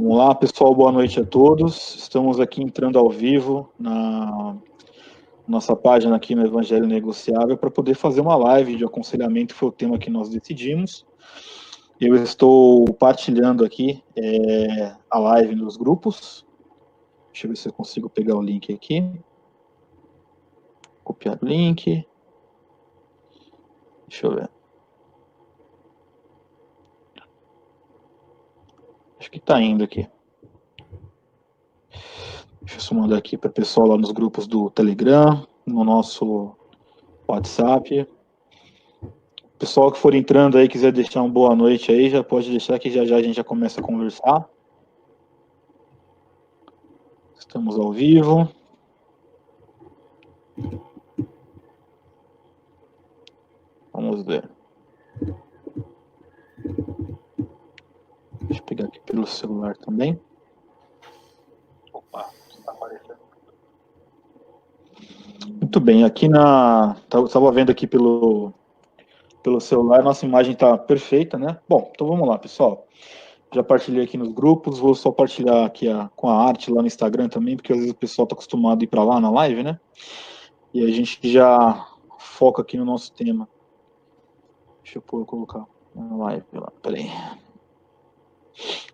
Vamos lá, pessoal, boa noite a todos. Estamos aqui entrando ao vivo na nossa página aqui no Evangelho Negociável para poder fazer uma live de aconselhamento, foi o tema que nós decidimos. Eu estou partilhando aqui a live nos grupos. Deixa eu ver se eu consigo pegar o link aqui. Copiar o link. Deixa eu ver. Acho que está indo aqui. Deixa eu só mandar aqui para o pessoal lá nos grupos do Telegram, no nosso WhatsApp. Pessoal que for entrando aí, quiser deixar uma boa noite aí, já pode deixar que já a gente já começa a conversar. Estamos ao vivo. Vamos ver. Deixa eu pegar aqui pelo celular também. Opa, está aparecendo. Muito bem, aqui estava vendo aqui pelo celular, nossa imagem está perfeita, né? Bom, então vamos lá, pessoal. Já partilhei aqui nos grupos, vou só partilhar aqui com a arte lá no Instagram também, porque às vezes o pessoal está acostumado a ir para lá na live, né? E a gente já foca aqui no nosso tema. Deixa eu colocar na live lá, peraí.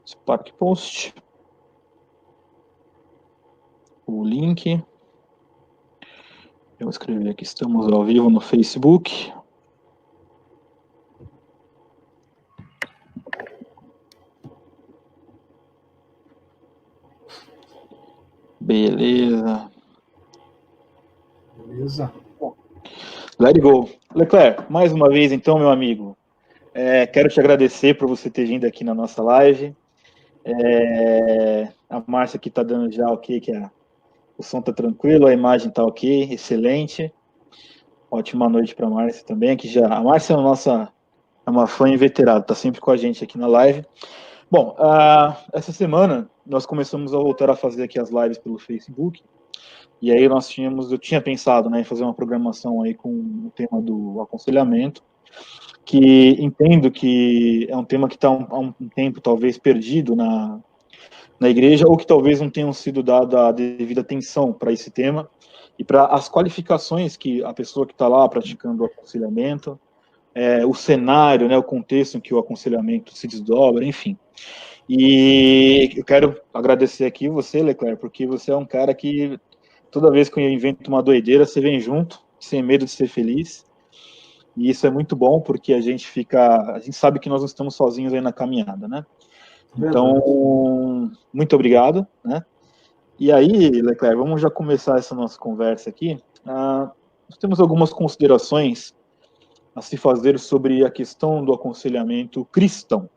Spark Post. O link. Eu vou escrever aqui, estamos ao vivo no Facebook. Beleza. Let it go. Leclerc, mais uma vez então, meu amigo, quero te agradecer por você ter vindo aqui na nossa live. A Márcia aqui está dando já ok, o som está tranquilo, a imagem está ok, excelente. Ótima noite para a Márcia também, a Márcia é uma fã inveterada, está sempre com a gente aqui na live. Bom, essa semana nós começamos a voltar a fazer aqui as lives pelo Facebook. E aí eu tinha pensado, né, em fazer uma programação aí com o tema do aconselhamento, que entendo que é um tema que está há um tempo talvez perdido na igreja, ou que talvez não tenham sido dada a devida atenção para esse tema, e para as qualificações que a pessoa que está lá praticando o aconselhamento, o cenário, né, o contexto em que o aconselhamento se desdobra, enfim. E eu quero agradecer aqui você, Leclerc, porque você é um cara que toda vez que eu invento uma doideira, você vem junto, sem medo de ser feliz. E isso é muito bom, porque a gente sabe que nós não estamos sozinhos aí na caminhada, né? Então, muito obrigado, né? E aí, Leclerc, vamos já começar essa nossa conversa aqui. Nós temos algumas considerações a se fazer sobre a questão do aconselhamento cristão.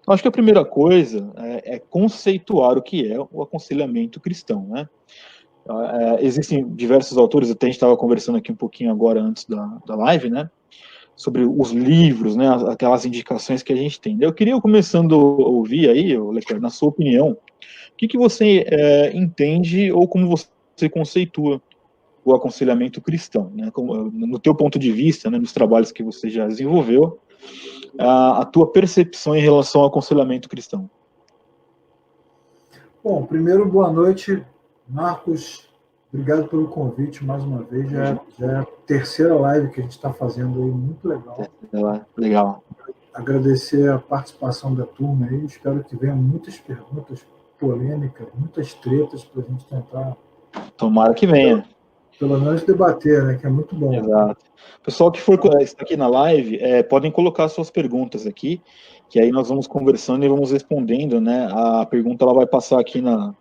Eu acho que a primeira coisa é conceituar o que é o aconselhamento cristão, né? Existem diversos autores, até a gente estava conversando aqui um pouquinho agora antes da live, né, sobre os livros, né, aquelas indicações que a gente tem. Eu queria, começando a ouvir aí, Leclerc, na sua opinião, o que você entende ou como você conceitua o aconselhamento cristão, né, no teu ponto de vista, né, nos trabalhos que você já desenvolveu, a tua percepção em relação ao aconselhamento cristão. Bom, primeiro, boa noite, Marcos, obrigado pelo convite mais uma vez. Já é a terceira live que a gente está fazendo aí, muito legal. Legal. Agradecer a participação da turma aí, espero que venham muitas perguntas polêmicas, muitas tretas para a gente tentar. Tomara que venha. Pelo menos debater, né, que é muito bom. Exato. Pessoal que está aqui na live, podem colocar suas perguntas aqui, que aí nós vamos conversando e vamos respondendo, né? A pergunta ela vai passar aqui na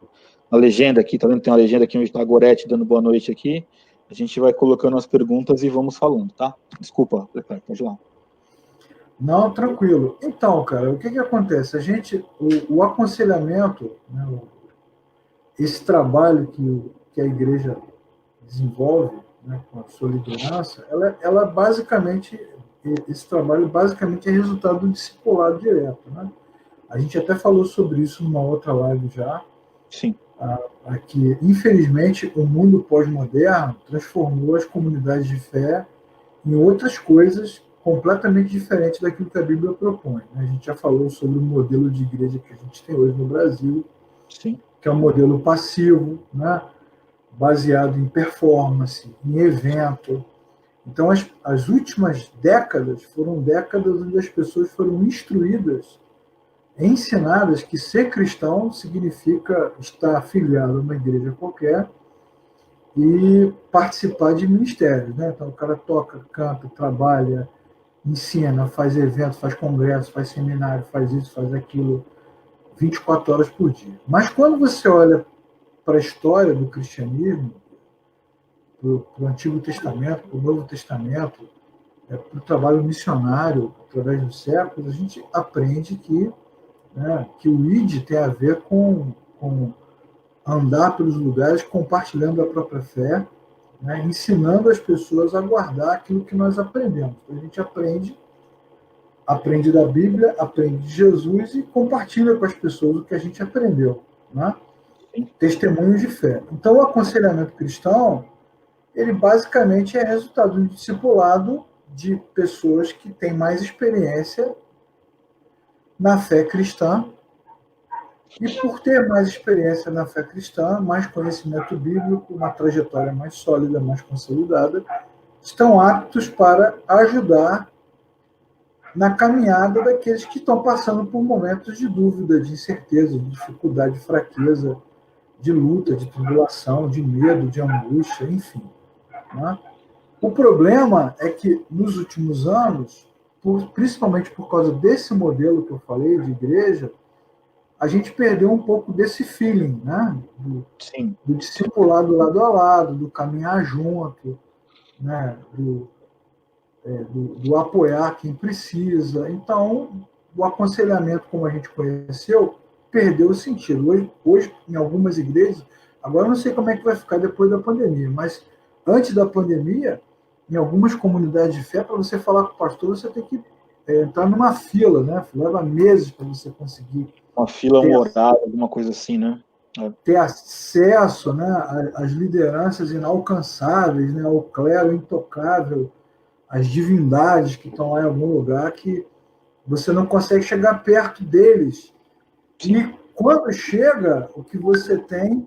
legenda aqui, tá vendo? Tem uma legenda aqui onde está a Gorete dando boa noite aqui. A gente vai colocando as perguntas e vamos falando, tá? Desculpa, Leclerc, pode ir lá. Não, tranquilo. Então, cara, o que acontece? O aconselhamento, né, esse trabalho que a igreja desenvolve, né, com a sua liderança, ela basicamente, esse trabalho basicamente é resultado do discipulado direto, né? A gente até falou sobre isso numa outra live já. Sim. Que, infelizmente, o mundo pós-moderno transformou as comunidades de fé em outras coisas completamente diferente daquilo que a Bíblia propõe. A gente já falou sobre o modelo de igreja que a gente tem hoje no Brasil, Sim. que é um modelo passivo, né? Baseado em performance, em evento. Então, as últimas décadas foram décadas onde as pessoas foram instruídas, ensinadas que ser cristão significa estar afiliado a uma igreja qualquer e participar de ministérios. Né? Então, o cara toca, canta, trabalha, ensina, faz evento, faz congresso, faz seminário, faz isso, faz aquilo, 24 horas por dia. Mas quando você olha para a história do cristianismo, para o Antigo Testamento, para o Novo Testamento, para o trabalho missionário através dos séculos, a gente aprende que, né, que o ID tem a ver com andar pelos lugares compartilhando a própria fé, né, ensinando as pessoas a guardar aquilo que nós aprendemos. Então, a gente aprende da Bíblia, aprende de Jesus e compartilha com as pessoas o que a gente aprendeu. Né? Testemunhos de fé. Então, o aconselhamento cristão, ele basicamente é resultado de um discipulado de pessoas que têm mais experiência na fé cristã, e por ter mais experiência na fé cristã, mais conhecimento bíblico, uma trajetória mais sólida, mais consolidada, estão aptos para ajudar na caminhada daqueles que estão passando por momentos de dúvida, de incerteza, de dificuldade, de fraqueza, de luta, de tribulação, de medo, de angústia, enfim. Né? O problema é que, nos últimos anos, principalmente por causa desse modelo que eu falei de igreja, a gente perdeu um pouco desse feeling, né? Do discipulado lado a lado, do caminhar junto, né? Do apoiar quem precisa. Então, o aconselhamento, como a gente conheceu, perdeu o sentido. Hoje, em algumas igrejas, agora eu não sei como é que vai ficar depois da pandemia, mas antes da pandemia, em algumas comunidades de fé, para você falar com o pastor, você tem que entrar numa fila, né? Leva meses para você conseguir. Uma fila, um horário, alguma coisa assim, né? Ter acesso, né, às lideranças inalcançáveis, né, ao clero intocável, às divindades que estão lá em algum lugar, que você não consegue chegar perto deles. E quando chega, o que você tem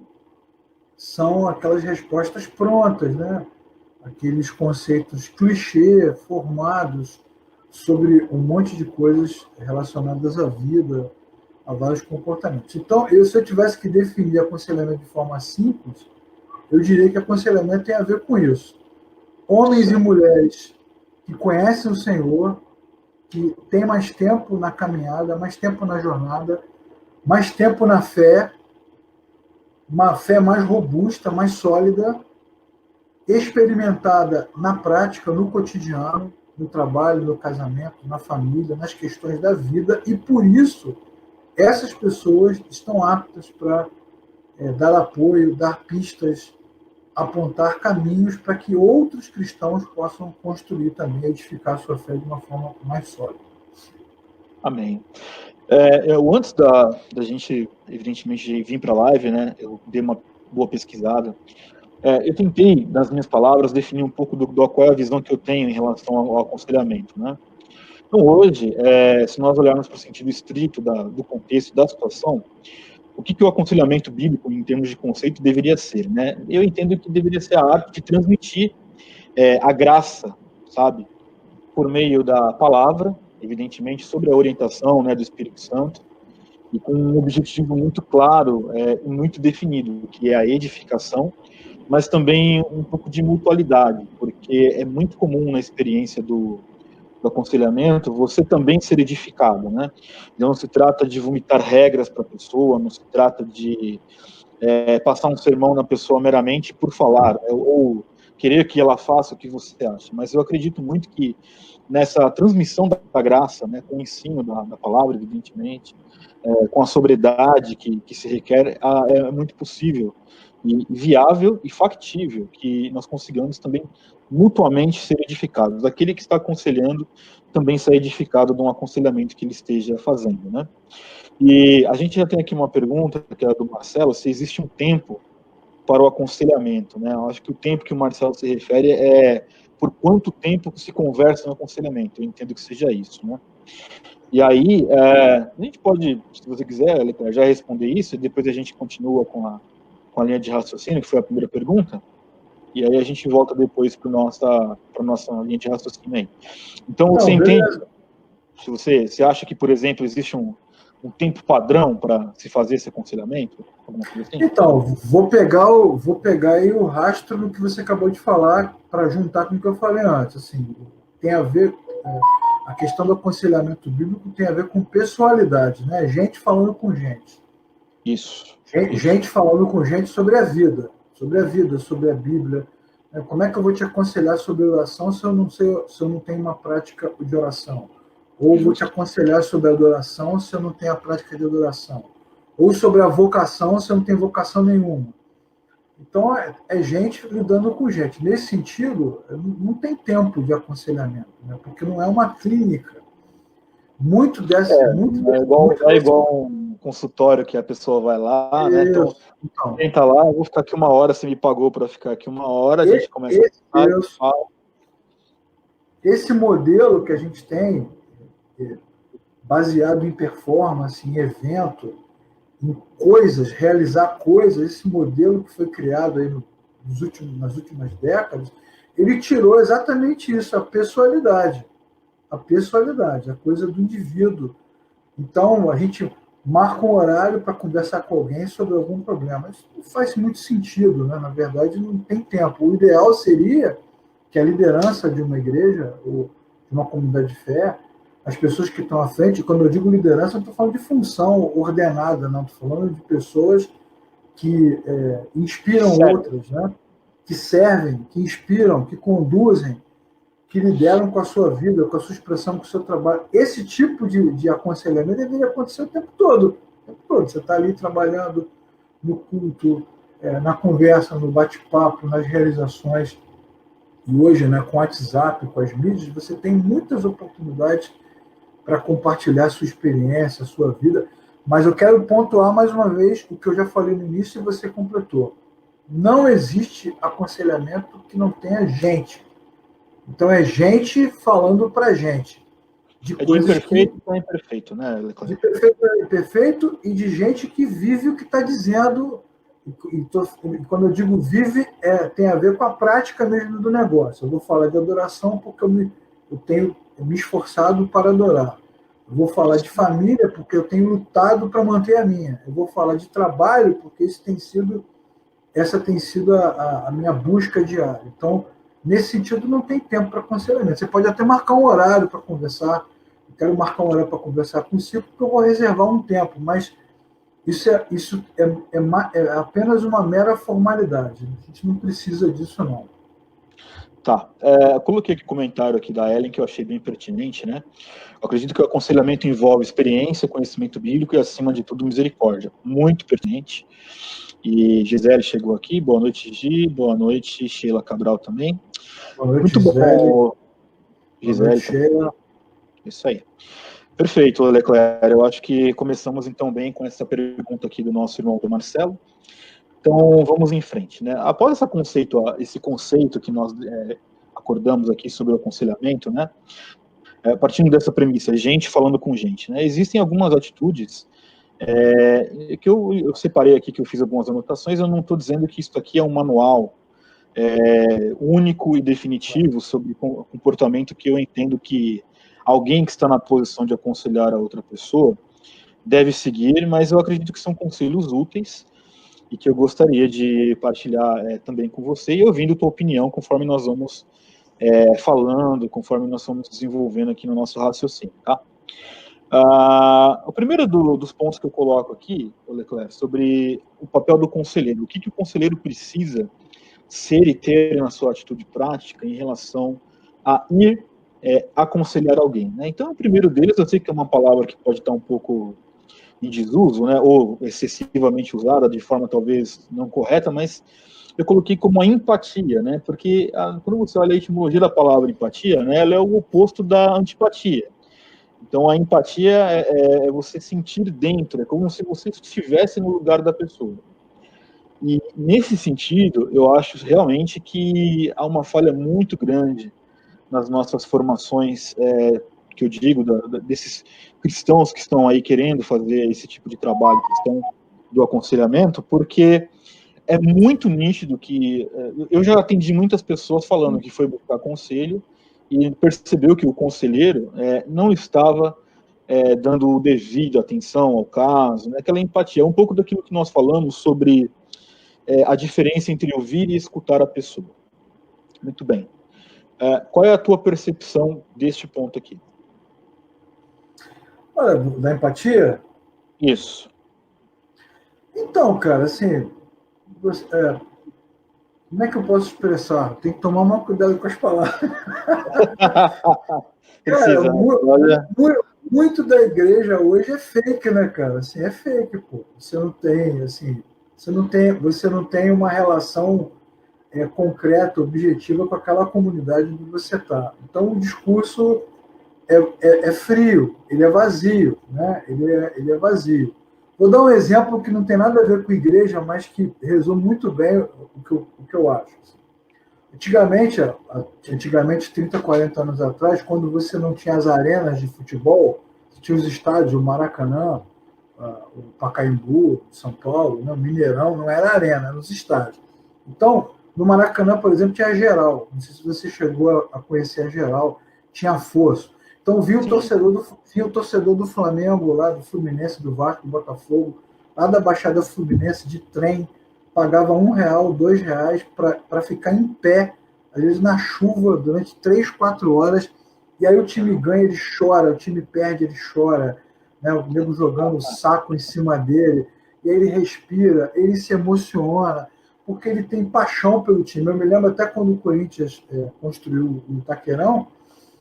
são aquelas respostas prontas, né? Aqueles conceitos clichê, formados sobre um monte de coisas relacionadas à vida, a vários comportamentos. Então, se eu tivesse que definir aconselhamento de forma simples, eu diria que aconselhamento tem a ver com isso. Homens e mulheres que conhecem o Senhor, que têm mais tempo na caminhada, mais tempo na jornada, mais tempo na fé, uma fé mais robusta, mais sólida, experimentada na prática, no cotidiano, no trabalho, no casamento, na família, nas questões da vida, e por isso essas pessoas estão aptas para dar apoio, dar pistas, apontar caminhos para que outros cristãos possam construir também, edificar sua fé de uma forma mais sólida. Amém. Antes da gente, evidentemente, vir para a live, né, eu dei uma boa pesquisada. Eu tentei, nas minhas palavras, definir um pouco qual é a visão que eu tenho em relação ao aconselhamento, né? Então, hoje, se nós olharmos para o sentido estrito do contexto, da situação, o que o aconselhamento bíblico, em termos de conceito, deveria ser, né? Eu entendo que deveria ser a arte de transmitir a graça, sabe? Por meio da palavra, evidentemente, sobre a orientação, né, do Espírito Santo, e com um objetivo muito claro e muito definido, que é a edificação, mas também um pouco de mutualidade, porque é muito comum na experiência do aconselhamento, você também ser edificado, né? Não se trata de vomitar regras para a pessoa, não se trata de passar um sermão na pessoa meramente por falar, ou querer que ela faça o que você acha. Mas eu acredito muito que nessa transmissão da graça, né, com o ensino da palavra, evidentemente, com a sobriedade que se requer, é muito possível e viável e factível que nós consigamos também mutuamente ser edificados. Aquele que está aconselhando também ser edificado de um aconselhamento que ele esteja fazendo, né? E a gente já tem aqui uma pergunta, que é a do Marcelo, se existe um tempo para o aconselhamento, né? Eu acho que o tempo que o Marcelo se refere é por quanto tempo se conversa no aconselhamento. Eu entendo que seja isso, né? E aí, a gente pode, se você quiser, já responder isso, e depois a gente continua com a linha de raciocínio, que foi a primeira pergunta, e aí a gente volta depois para a nossa linha de raciocínio aí. Então, você entende, se você acha que, por exemplo, existe um tempo padrão para se fazer esse aconselhamento? Alguma coisa assim? Então, vou pegar aí o rastro do que você acabou de falar para juntar com o que eu falei antes. Assim, tem a ver, a questão do aconselhamento bíblico tem a ver com pessoalidade, né? Gente falando com gente. Isso. Gente falando com gente sobre a vida, sobre a Bíblia. Como é que eu vou te aconselhar sobre oração se eu não tenho uma prática de oração? Ou vou te aconselhar sobre adoração se eu não tenho a prática de adoração? Ou sobre a vocação se eu não tenho vocação nenhuma? Então, é gente lidando com gente. Nesse sentido, não tem tempo de aconselhamento, né? Porque não é uma clínica. Muito dessa. É igual um consultório que a pessoa vai lá, né? Então, senta lá, eu vou ficar aqui 1 hora, você me pagou para ficar aqui 1 hora, a gente começa a falar. Esse modelo que a gente tem, baseado em performance, em evento, em coisas, realizar coisas, esse modelo que foi criado aí nas últimas décadas, ele tirou exatamente isso, a pessoalidade, a coisa do indivíduo. Então, a gente marca um horário para conversar com alguém sobre algum problema. Isso não faz muito sentido, né? Na verdade, não tem tempo. O ideal seria que a liderança de uma igreja ou de uma comunidade de fé, as pessoas que estão à frente, quando eu digo liderança, eu estou falando de função ordenada, não estou falando de pessoas que inspiram outras, né? Que servem, que inspiram, que conduzem, que lideram com a sua vida, com a sua expressão, com o seu trabalho. Esse tipo de aconselhamento deveria acontecer o tempo todo. Você está ali trabalhando no culto, na conversa, no bate-papo, nas realizações. E hoje, né, com o WhatsApp, com as mídias, você tem muitas oportunidades para compartilhar a sua experiência, a sua vida. Mas eu quero pontuar mais uma vez o que eu já falei no início e você completou. Não existe aconselhamento que não tenha gente. Então é gente falando para gente. De imperfeito para imperfeito, né, Leclerc? De perfeito para imperfeito e de gente que vive o que está dizendo. E quando eu digo vive, tem a ver com a prática mesmo do negócio. Eu vou falar de adoração porque eu tenho me esforçado para adorar. Eu vou falar de família porque eu tenho lutado para manter a minha. Eu vou falar de trabalho porque essa tem sido a minha busca diária. Então, nesse sentido, não tem tempo para aconselhamento. Você pode até marcar um horário para conversar. Eu quero marcar um horário para conversar consigo porque eu vou reservar um tempo, mas isso é apenas uma mera formalidade. A gente não precisa disso, não. Tá. Eu coloquei aqui um comentário aqui da Ellen que eu achei bem pertinente, né? Eu acredito que o aconselhamento envolve experiência, conhecimento bíblico e, acima de tudo, misericórdia. Muito pertinente. E Gisele chegou aqui. Boa noite, Gi. Boa noite, Sheila Cabral também. Boa noite, muito Gisele. Bom, Gisele. Boa noite, Sheila. Isso aí. Perfeito, Leclerc. Eu acho que começamos então bem com essa pergunta aqui do nosso irmão do Marcelo. Então, vamos em frente, né? Após esse conceito que nós acordamos aqui sobre o aconselhamento, né? Partindo dessa premissa, gente falando com gente, né? Existem algumas atitudes que eu separei aqui, que eu fiz algumas anotações. Eu não estou dizendo que isso aqui é um manual único e definitivo sobre o comportamento que eu entendo que alguém que está na posição de aconselhar a outra pessoa deve seguir, mas eu acredito que são conselhos úteis e que eu gostaria de partilhar também com você e ouvindo tua opinião conforme nós vamos falando, conforme nós vamos desenvolvendo aqui no nosso raciocínio, tá? O primeiro dos pontos que eu coloco aqui, Leclerc, sobre o papel do conselheiro. O que o conselheiro precisa ser e ter na sua atitude prática em relação a ir aconselhar alguém, né? Então, o primeiro deles, eu sei que é uma palavra que pode estar um pouco em desuso, né, ou excessivamente usada de forma talvez não correta, mas eu coloquei como a empatia, né, porque quando você olha a etimologia da palavra empatia, né, ela é o oposto da antipatia. Então, a empatia é você sentir dentro, é como se você estivesse no lugar da pessoa. E, nesse sentido, eu acho realmente que há uma falha muito grande nas nossas formações, que eu digo, desses cristãos que estão aí querendo fazer esse tipo de trabalho cristão do aconselhamento, porque é muito nítido que... eu já atendi muitas pessoas falando que foi buscar conselho e percebeu que o conselheiro não estava dando devido atenção ao caso, né? Aquela empatia, um pouco daquilo que nós falamos sobre a diferença entre ouvir e escutar a pessoa. Muito bem. Qual é a tua percepção deste ponto aqui? Olha, da empatia? Isso. Então, cara, assim, como é que eu posso expressar? Tem que tomar mais cuidado com as palavras. Cara, Precisa, né? Olha... muito da igreja hoje é fake, né, cara? Assim, é fake, pô. Você não tem uma relação concreta, objetiva com aquela comunidade onde você está. Então, o discurso é frio, ele é vazio, né? Ele é vazio. Vou dar um exemplo que não tem nada a ver com igreja, mas que resume muito bem o que eu acho. Antigamente, 30, 40 anos atrás, quando você não tinha as arenas de futebol, tinha os estádios, o Maracanã, o Pacaembu, São Paulo, né? O Mineirão, não era arena, eram os estádios. Então, no Maracanã, por exemplo, tinha a Geral. Não sei se você chegou a conhecer a Geral, tinha fosso. Então, vi o torcedor do Flamengo, lá do Fluminense, do Vasco, do Botafogo, lá da Baixada Fluminense, de trem, pagava R$1, R$2 para ficar em pé, às vezes na chuva, durante 3, 4 horas, e aí o time ganha, ele chora, o time perde, ele chora, né? O nego jogando o saco em cima dele, e aí ele respira, ele se emociona, porque ele tem paixão pelo time. Eu me lembro até quando o Corinthians construiu o Itaquerão,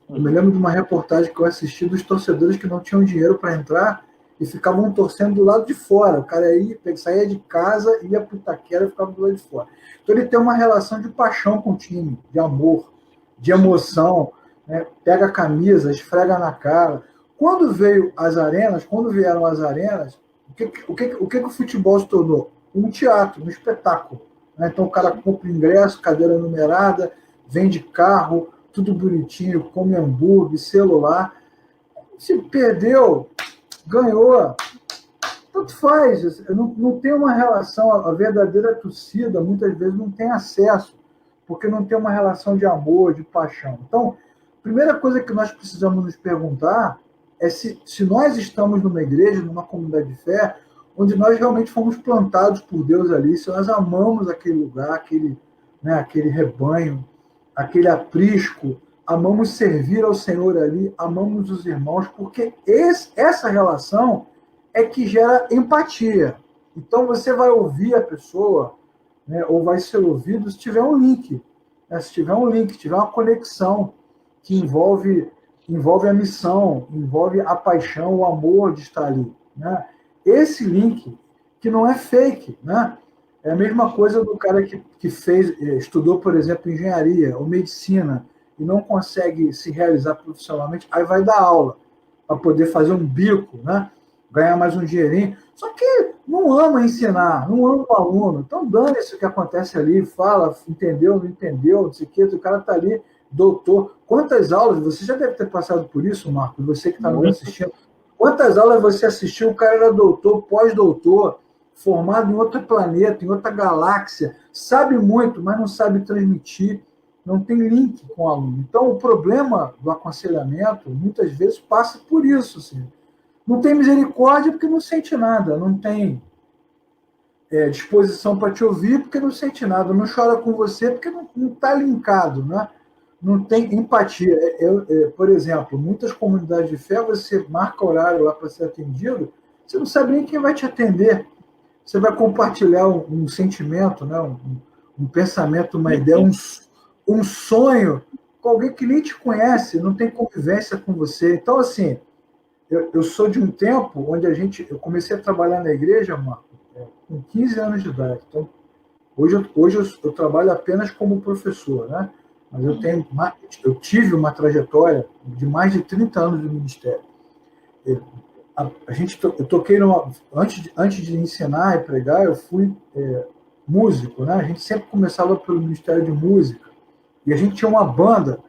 eu me lembro de uma reportagem que eu assisti dos torcedores que não tinham dinheiro para entrar e ficavam torcendo do lado de fora. O cara saía de casa, ia para o Itaquera e ficava do lado de fora. Então ele tem uma relação de paixão com o time, de amor, de emoção, né? Pega a camisa, esfrega na cara. Quando vieram as arenas, o que o futebol se tornou? Um teatro, um espetáculo. Né? Então o cara compra ingresso, cadeira numerada, vende carro, tudo bonitinho, come hambúrguer, celular. Se perdeu, ganhou, tanto faz. Não tem uma relação, a verdadeira torcida muitas vezes não tem acesso, porque não tem uma relação de amor, de paixão. Então, a primeira coisa que nós precisamos nos perguntar é se nós estamos numa igreja, numa comunidade de fé, onde nós realmente fomos plantados por Deus ali, se nós amamos aquele lugar, aquele rebanho, aquele aprisco, amamos servir ao Senhor ali, amamos os irmãos, porque essa relação é que gera empatia. Então você vai ouvir a pessoa, né, ou vai ser ouvido se tiver um link, né, se tiver uma conexão que envolve a missão, envolve a paixão, o amor de estar ali. Né? Esse link, que não é fake, né? É a mesma coisa do cara que estudou, por exemplo, engenharia ou medicina e não consegue se realizar profissionalmente, aí vai dar aula para poder fazer um bico, né? Ganhar mais um dinheirinho. Só que não ama ensinar, não ama o aluno. Então dane-se o que acontece ali, fala, entendeu, não entendeu, não sei o quê, o cara está ali, doutor. Quantas aulas, você já deve ter passado por isso, Marcos, você que está nos assistindo. Quantas aulas você assistiu, o cara era doutor, pós-doutor, formado em outro planeta, em outra galáxia, sabe muito, mas não sabe transmitir, não tem link com o aluno. Então, o problema do aconselhamento, muitas vezes, passa por isso. Assim. Não tem misericórdia porque não sente nada, não tem disposição para te ouvir porque não sente nada, não chora com você porque não está linkado, né? Não tem empatia. Por exemplo, muitas comunidades de fé, você marca horário lá para ser atendido, você não sabe nem quem vai te atender. Você vai compartilhar um sentimento, né? um pensamento, uma ideia, um sonho com alguém que nem te conhece, não tem convivência com você. Então, assim, eu sou de um tempo onde eu comecei a trabalhar na igreja, Marco, com 15 anos de idade. Então, hoje eu trabalho apenas como professor, né? Mas eu tive uma trajetória de mais de 30 anos de ministério. Eu toquei antes de ensinar e pregar, eu fui músico, né? A gente sempre começava pelo Ministério de Música. E a gente tinha uma banda,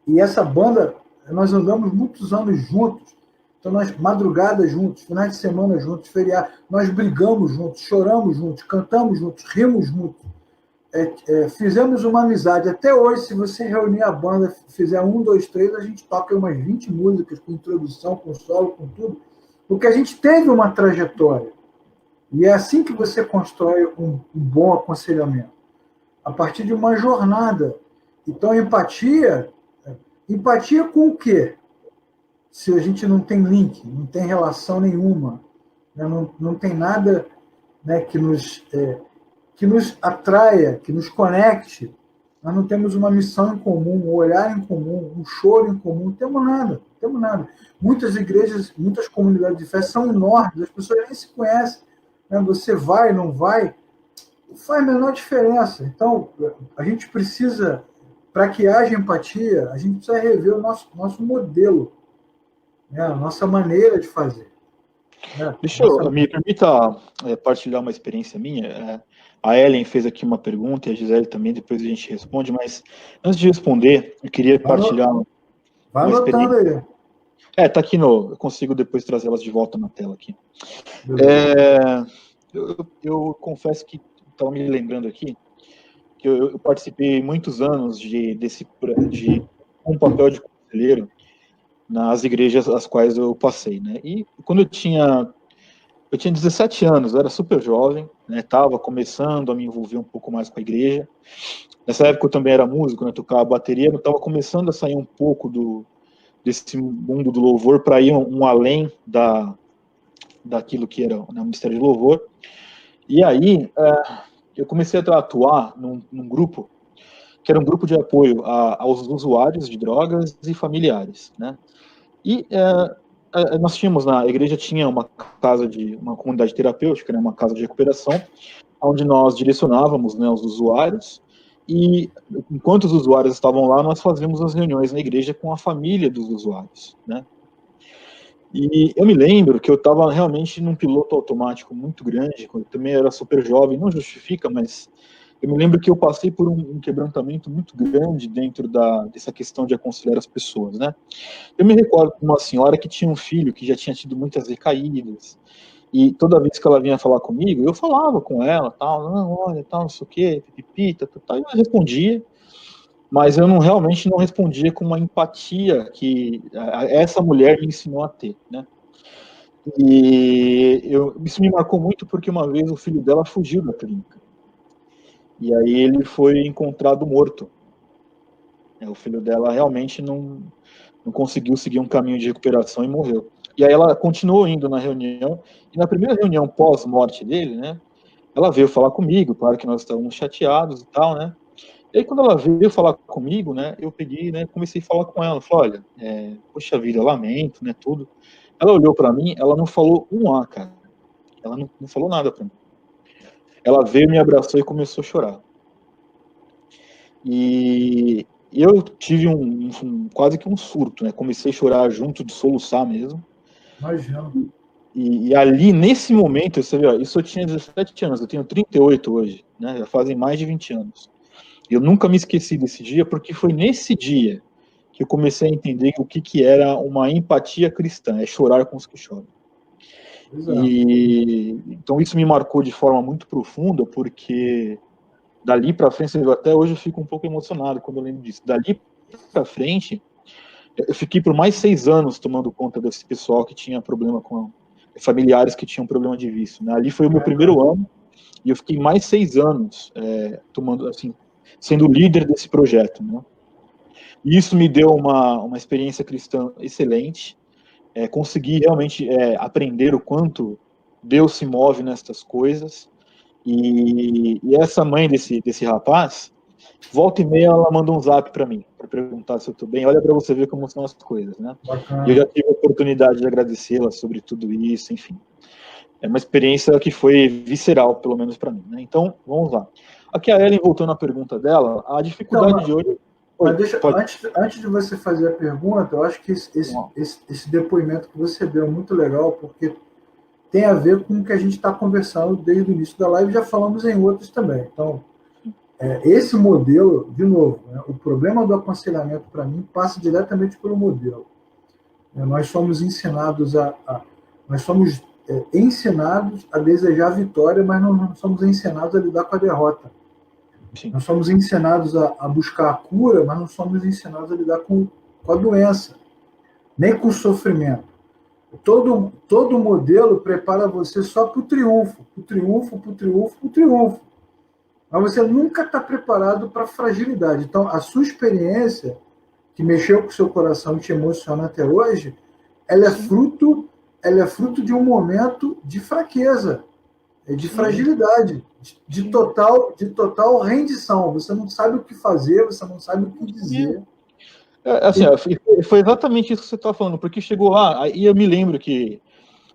e essa banda, nós andamos muitos anos juntos. Então, nós madrugadas juntos, finais de semana juntos, feriados, nós brigamos juntos, choramos juntos, cantamos juntos, rimos juntos. Fizemos uma amizade. Até hoje, se você reunir a banda, fizer 1, 2, 3, a gente toca umas 20 músicas, com introdução, com solo, com tudo, porque a gente teve uma trajetória. E é assim que você constrói um bom aconselhamento. A partir de uma jornada. Então, empatia com o quê? Se a gente não tem link, não tem relação nenhuma, né? Não tem nada, né, que nos atraia, que nos conecte. Nós não temos uma missão em comum, um olhar em comum, um choro em comum, não temos nada. Muitas igrejas, muitas comunidades de fé são enormes, as pessoas nem se conhecem. Né? Você vai, não vai, não faz a menor diferença. Então, a gente precisa, para que haja empatia, a gente precisa rever o nosso modelo, né? A nossa maneira de fazer. Né? Me permita partilhar uma experiência minha. A Ellen fez aqui uma pergunta, e a Gisele também, depois a gente responde, mas antes de responder, eu queria partilhar uma experiência. Aí. Tá aqui eu consigo depois trazê-las de volta na tela aqui. Eu confesso que estava me lembrando aqui que eu participei muitos anos de um papel de conselheiro nas igrejas às quais eu passei, né? E quando eu tinha 17 anos, eu era super jovem, né? Tava começando a me envolver um pouco mais com a igreja. Nessa época eu também era músico, né? Tocava bateria, eu estava começando a sair um pouco desse mundo do louvor para ir um além daquilo que era, né, o Ministério de Louvor. E aí eu comecei a atuar num grupo que era um grupo de apoio aos usuários de drogas e familiares, né? E nós tínhamos, a igreja tinha uma comunidade terapêutica, né, uma casa de recuperação, onde nós direcionávamos, né, os usuários, e enquanto os usuários estavam lá, nós fazíamos as reuniões na igreja com a família dos usuários, né? E eu me lembro que eu estava realmente num piloto automático muito grande, quando eu também era super jovem, não justifica, mas eu me lembro que eu passei por um quebrantamento muito grande dentro dessa questão de aconselhar as pessoas, né? Eu me recordo de uma senhora que tinha um filho que já tinha tido muitas recaídas, e toda vez que ela vinha falar comigo, eu falava com ela, tal, não, olha, tal, não sei o quê, pipipi, tal, e eu respondia, mas eu realmente não respondia com uma empatia que essa mulher me ensinou a ter, né? E isso me marcou muito porque uma vez o filho dela fugiu da clínica. E aí ele foi encontrado morto. O filho dela realmente não conseguiu seguir um caminho de recuperação e morreu. E aí ela continuou indo na reunião, e na primeira reunião pós-morte dele, né, ela veio falar comigo, claro que nós estávamos chateados e tal, né, e aí quando ela veio falar comigo, né, eu peguei, né, comecei a falar com ela, falei, olha, poxa vida, lamento, né, tudo. Ela olhou para mim, ela não falou um A, cara, ela não falou nada para mim. Ela veio, me abraçou e começou a chorar. E eu tive quase que um surto, né? Comecei a chorar junto, de soluçar mesmo. Imagina. E ali, nesse momento, você vê, isso eu tinha 17 anos, eu tenho 38 hoje, né? Já fazem mais de 20 anos. Eu nunca me esqueci desse dia, porque foi nesse dia que eu comecei a entender o que era uma empatia cristã, é chorar com os que choram. Então isso me marcou de forma muito profunda, porque dali para frente, até hoje eu fico um pouco emocionado quando eu lembro disso. Dali para frente, eu fiquei por mais 6 anos tomando conta desse pessoal que tinha problema com familiares que tinham problema de vício, né? Ali foi o meu primeiro ano e eu fiquei mais 6 anos tomando, assim, sendo líder desse projeto, né? E isso me deu uma experiência cristã excelente. Consegui realmente aprender o quanto Deus se move nestas coisas. E essa mãe desse rapaz, volta e meia ela manda um zap para mim, para perguntar se eu estou bem. Olha para você ver como são as coisas, né? Bacana. E eu já tive a oportunidade de agradecê-la sobre tudo isso, enfim. É uma experiência que foi visceral, pelo menos para mim, né? Então, vamos lá. Aqui a Ellen, voltando à pergunta dela, a dificuldade de hoje... Mas antes de você fazer a pergunta, eu acho que esse depoimento que você deu é muito legal, porque tem a ver com o que a gente está conversando desde o início da live, já falamos em outros também. Então, esse modelo, de novo, né, o problema do aconselhamento, para mim, passa diretamente pelo modelo. Nós somos ensinados ensinados a desejar a vitória, mas não somos ensinados a lidar com a derrota. Sim. Nós somos ensinados a buscar a cura, mas não somos ensinados a lidar com a doença, nem com o sofrimento. Todo modelo prepara você só para o triunfo, para o triunfo, para o triunfo, para o triunfo. Mas você nunca está preparado para a fragilidade. Então, a sua experiência, que mexeu com o seu coração e te emociona até hoje, ela é fruto de um momento de fraqueza, de fragilidade, de total rendição. Você não sabe o que fazer, você não sabe o que dizer. Foi exatamente isso que você está falando, porque chegou lá, e eu me lembro que,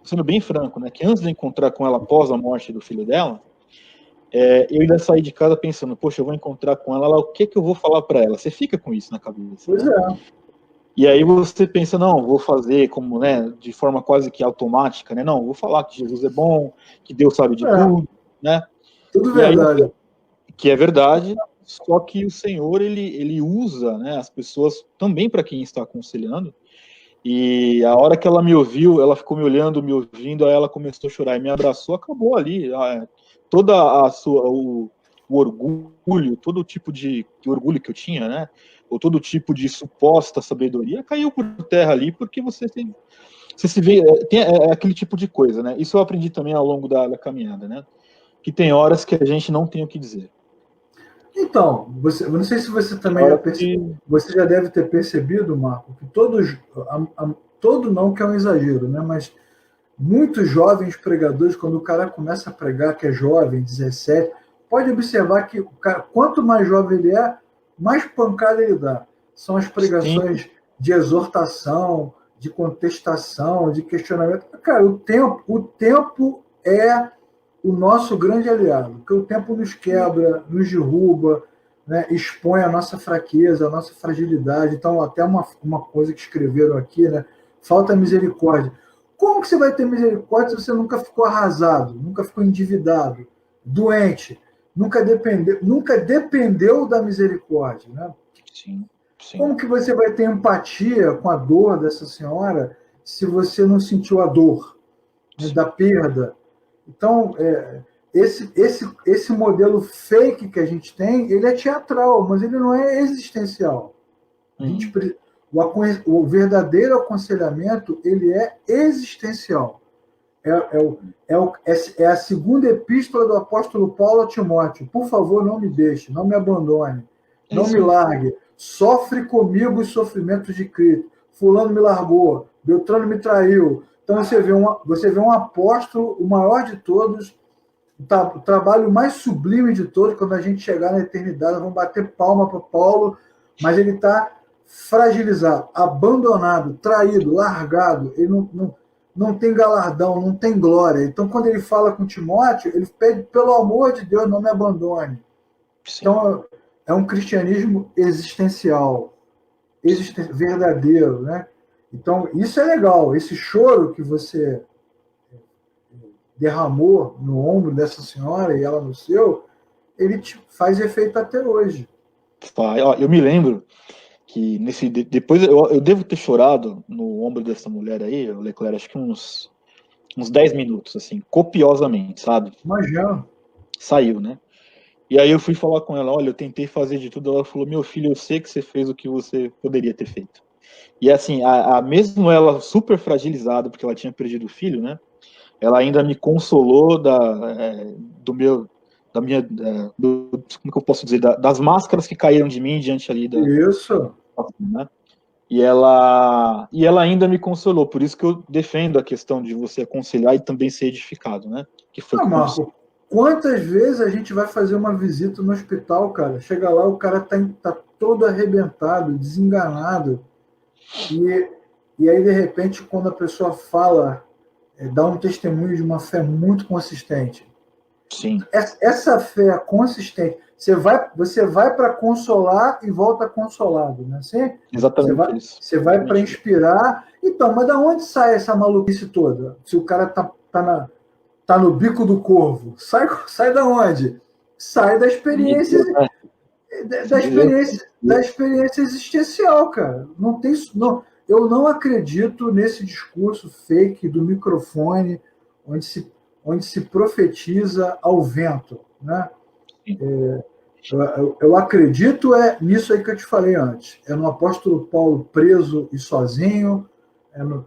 sendo bem franco, né, que antes de encontrar com ela após a morte do filho dela, eu ainda saí de casa pensando, poxa, eu vou encontrar com ela, o que eu vou falar para ela? Você fica com isso na cabeça. Pois né? E aí você pensa, não, vou fazer como, né, de forma quase que automática, né? Não, vou falar que Jesus é bom, que Deus sabe de tudo, né? Tudo verdade. Aí, que é verdade, só que o Senhor, ele usa, né, as pessoas também para quem está aconselhando, e a hora que ela me ouviu, ela ficou me olhando, me ouvindo, aí ela começou a chorar e me abraçou, acabou ali, toda o orgulho, todo tipo de orgulho que eu tinha, né, ou todo tipo de suposta sabedoria, caiu por terra ali, porque você se vê, tem aquele tipo de coisa, né, isso eu aprendi também ao longo da caminhada, né, que tem horas que a gente não tem o que dizer. Então, eu não sei se você também você já deve ter percebido, Marco, que todo não que é um exagero, né? Mas muitos jovens pregadores, quando o cara começa a pregar, que é jovem, 17, pode observar que o cara, quanto mais jovem ele é, mais pancada ele dá. São as pregações de exortação, de contestação, de questionamento. Cara, o tempo é o nosso grande aliado, porque o tempo nos quebra, nos derruba, né, expõe a nossa fraqueza, a nossa fragilidade. Então, até uma coisa que escreveram aqui, né, falta misericórdia. Como que você vai ter misericórdia se você nunca ficou arrasado, nunca ficou endividado, doente, nunca dependeu da misericórdia? Né? Sim. Como que você vai ter empatia com a dor dessa senhora se você não sentiu a dor, né, da perda? Então, esse modelo fake que a gente tem, ele é teatral, mas ele não é existencial. O verdadeiro aconselhamento, ele é existencial. É a segunda epístola do apóstolo Paulo a Timóteo. Por favor, não me deixe, não me abandone, não me largue. Sofre comigo os sofrimentos de Cristo. Fulano me largou, Beltrano me traiu. Então você vê um apóstolo, o maior de todos, o trabalho mais sublime de todos. Quando a gente chegar na eternidade, vamos bater palma para Paulo, mas ele está fragilizado, abandonado, traído, largado. Ele não tem galardão, não tem glória. Então, quando ele fala com Timóteo, ele pede, pelo amor de Deus, não me abandone. Sim. Então, é um cristianismo existencial, verdadeiro, né? Então, isso é legal. Esse choro que você derramou no ombro dessa senhora e ela no seu, ele faz efeito até hoje. Eu me lembro que depois eu devo ter chorado no ombro dessa mulher aí, o Leclerc, acho que uns 10 minutos, assim, copiosamente, sabe? Imagina. Saiu, né? E aí eu fui falar com ela, olha, eu tentei fazer de tudo, ela falou, meu filho, eu sei que você fez o que você poderia ter feito. E assim, mesmo ela super fragilizada, porque ela tinha perdido o filho, né? Ela ainda me consolou como que eu posso dizer, das máscaras que caíram de mim diante ali Isso. Né? E ela ainda me consolou, por isso que eu defendo a questão de você aconselhar e também ser edificado, né? Que foi Marco, quantas vezes a gente vai fazer uma visita no hospital, cara? Chega lá, o cara tá todo arrebentado, desenganado, e aí, de repente, quando a pessoa fala, dá um testemunho de uma fé muito consistente. Sim. Essa fé consistente, você vai para consolar e volta consolado, né? Exatamente isso. Você vai para inspirar. Então, mas da onde sai essa maluquice toda? Se o cara tá no bico do corvo. Sai da onde? Sai da experiência, da experiência existencial, cara. Não tem, não, eu não acredito nesse discurso fake do microfone, onde se profetiza ao vento, né? Eu acredito nisso aí que eu te falei antes. É no apóstolo Paulo preso e sozinho, é no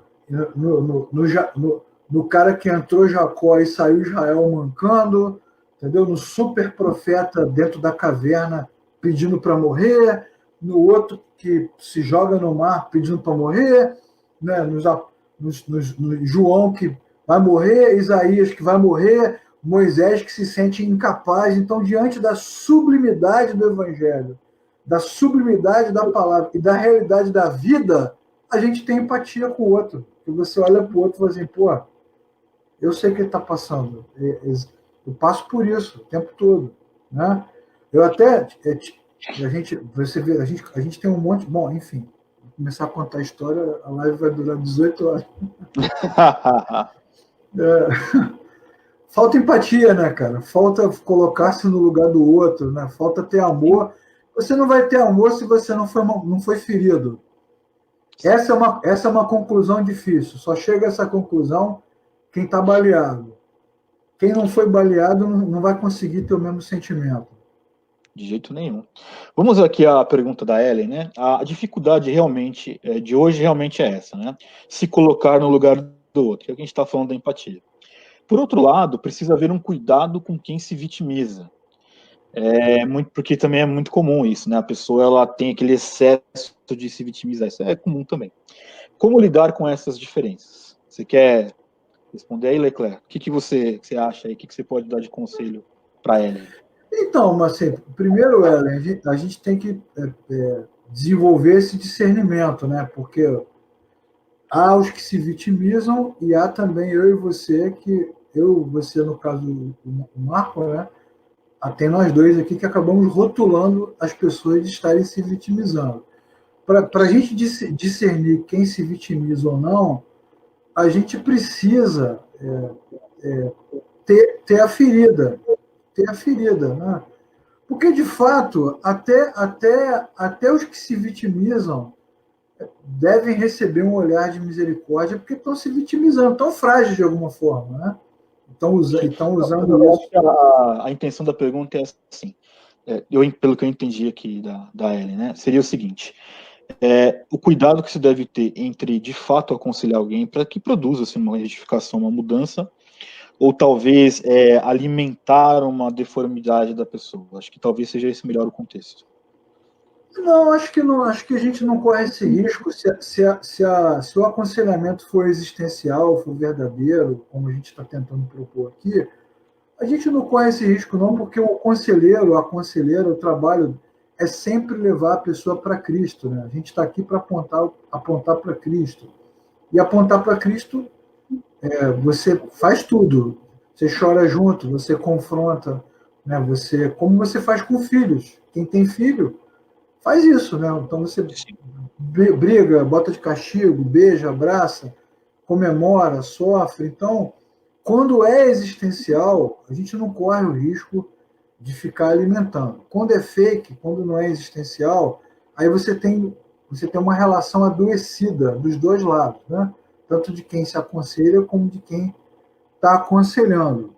cara que entrou Jacó e saiu Israel mancando, entendeu? No super profeta dentro da caverna pedindo para morrer, no outro que se joga no mar pedindo para morrer, né? No João que vai morrer, Isaías que vai morrer, Moisés que se sente incapaz. Então, diante da sublimidade do Evangelho, da sublimidade da palavra e da realidade da vida, a gente tem empatia com o outro. E você olha para o outro e fala assim, pô, eu sei o que ele está passando. Eu passo por isso o tempo todo, né? Eu até... Você vê, a gente tem um monte... Bom, enfim, vou começar a contar a história, a live vai durar 18 horas. Falta empatia, né, cara? Falta colocar-se no lugar do outro, né? Falta ter amor. Você não vai ter amor se você não foi ferido. Essa é uma conclusão difícil. Só chega a essa conclusão quem está baleado. Quem não foi baleado não vai conseguir ter o mesmo sentimento. De jeito nenhum. Vamos aqui à pergunta da Ellen, né? A dificuldade realmente de hoje realmente é essa, né? Se colocar no lugar do outro, que é o que a gente está falando da empatia. Por outro lado, precisa haver um cuidado com quem se vitimiza. Porque também é muito comum isso, né? A pessoa ela tem aquele excesso de se vitimizar. Isso é comum também. Como lidar com essas diferenças? Você quer responder aí, Leclerc? O que você acha aí? O que você pode dar de conselho para Ellen? Então, mas assim, primeiro, Ellen, a gente tem que desenvolver esse discernimento, né? Porque há os que se vitimizam e há também eu e você, você no caso o Marco, né? Tem nós dois aqui que acabamos rotulando as pessoas de estarem se vitimizando. Para a gente discernir quem se vitimiza ou não, a gente precisa ter a ferida, né? Porque, de fato, até os que se vitimizam devem receber um olhar de misericórdia porque estão se vitimizando, estão frágeis de alguma forma, né? Estão usando isso. A intenção da pergunta é assim, pelo que eu entendi aqui da Ellen, né? Seria o seguinte, o cuidado que se deve ter entre, de fato, aconselhar alguém para que produza assim, uma retificação, uma mudança, ou talvez alimentar uma deformidade da pessoa. Acho que talvez seja esse melhor o contexto. Não, acho que a gente não corre esse risco se o aconselhamento for existencial, for verdadeiro, como a gente está tentando propor aqui, a gente não corre esse risco não, porque o conselheiro, a conselheira, o trabalho é sempre levar a pessoa para Cristo, né? A gente está aqui para apontar para Cristo. E apontar para Cristo, você faz tudo. Você chora junto, você confronta, né? Como você faz com filhos. Quem tem filho faz isso, né? Então você briga, bota de castigo, beija, abraça, comemora, sofre. Então, quando é existencial, a gente não corre o risco de ficar alimentando. Quando é fake, quando não é existencial, aí você tem uma relação adoecida dos dois lados, né? Tanto de quem se aconselha como de quem está aconselhando.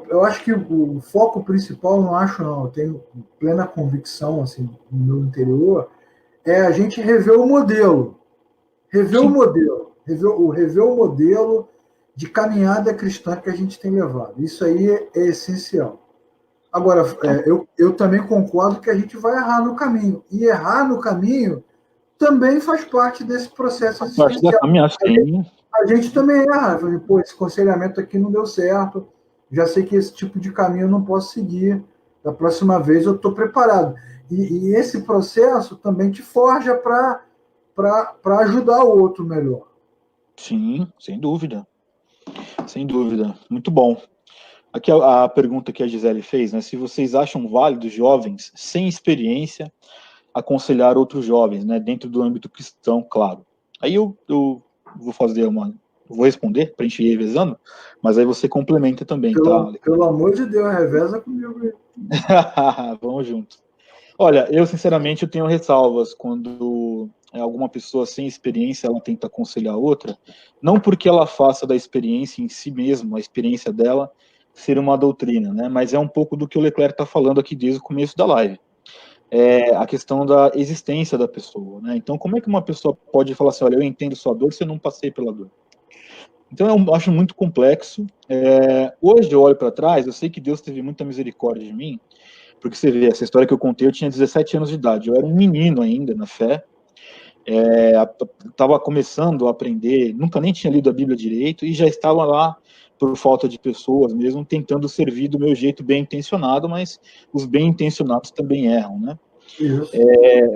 Eu acho que o foco principal, eu tenho plena convicção assim, no meu interior, é a gente rever o modelo. Rever o modelo de caminhada cristã que a gente tem levado. Isso aí é essencial. Agora, eu também concordo que a gente vai errar no caminho. E errar no caminho também faz parte desse processo existencial. A gente também erra. Pô, esse aconselhamento aqui não deu certo. Já sei que esse tipo de caminho eu não posso seguir. Da próxima vez eu estou preparado. E esse processo também te forja para ajudar o outro melhor. Sim, sem dúvida. Sem dúvida. Muito bom. Aqui a pergunta que a Gisele fez, né? Se vocês acham válido jovens sem experiência aconselhar outros jovens, né? Dentro do âmbito cristão, claro. Aí eu vou fazer uma vou responder para a gente ir revezando, mas aí você complementa também, tá? Pelo amor de Deus, reveza comigo aí. Vamos junto. Olha, eu sinceramente eu tenho ressalvas quando alguma pessoa sem experiência ela tenta aconselhar outra, não porque ela faça da experiência em si mesma, a experiência dela, ser uma doutrina, né? Mas é um pouco do que o Leclerc está falando aqui desde o começo da live. É a questão da existência da pessoa, né? Então, como é que uma pessoa pode falar assim, olha, eu entendo sua dor se eu não passei pela dor? Então, eu acho muito complexo. Hoje eu olho para trás, eu sei que Deus teve muita misericórdia de mim, porque você vê, essa história que eu contei, eu tinha 17 anos de idade, eu era um menino ainda na fé, estava começando a aprender, nunca nem tinha lido a Bíblia direito, e já estava lá por falta de pessoas mesmo, tentando servir do meu jeito bem intencionado, mas os bem intencionados também erram, né?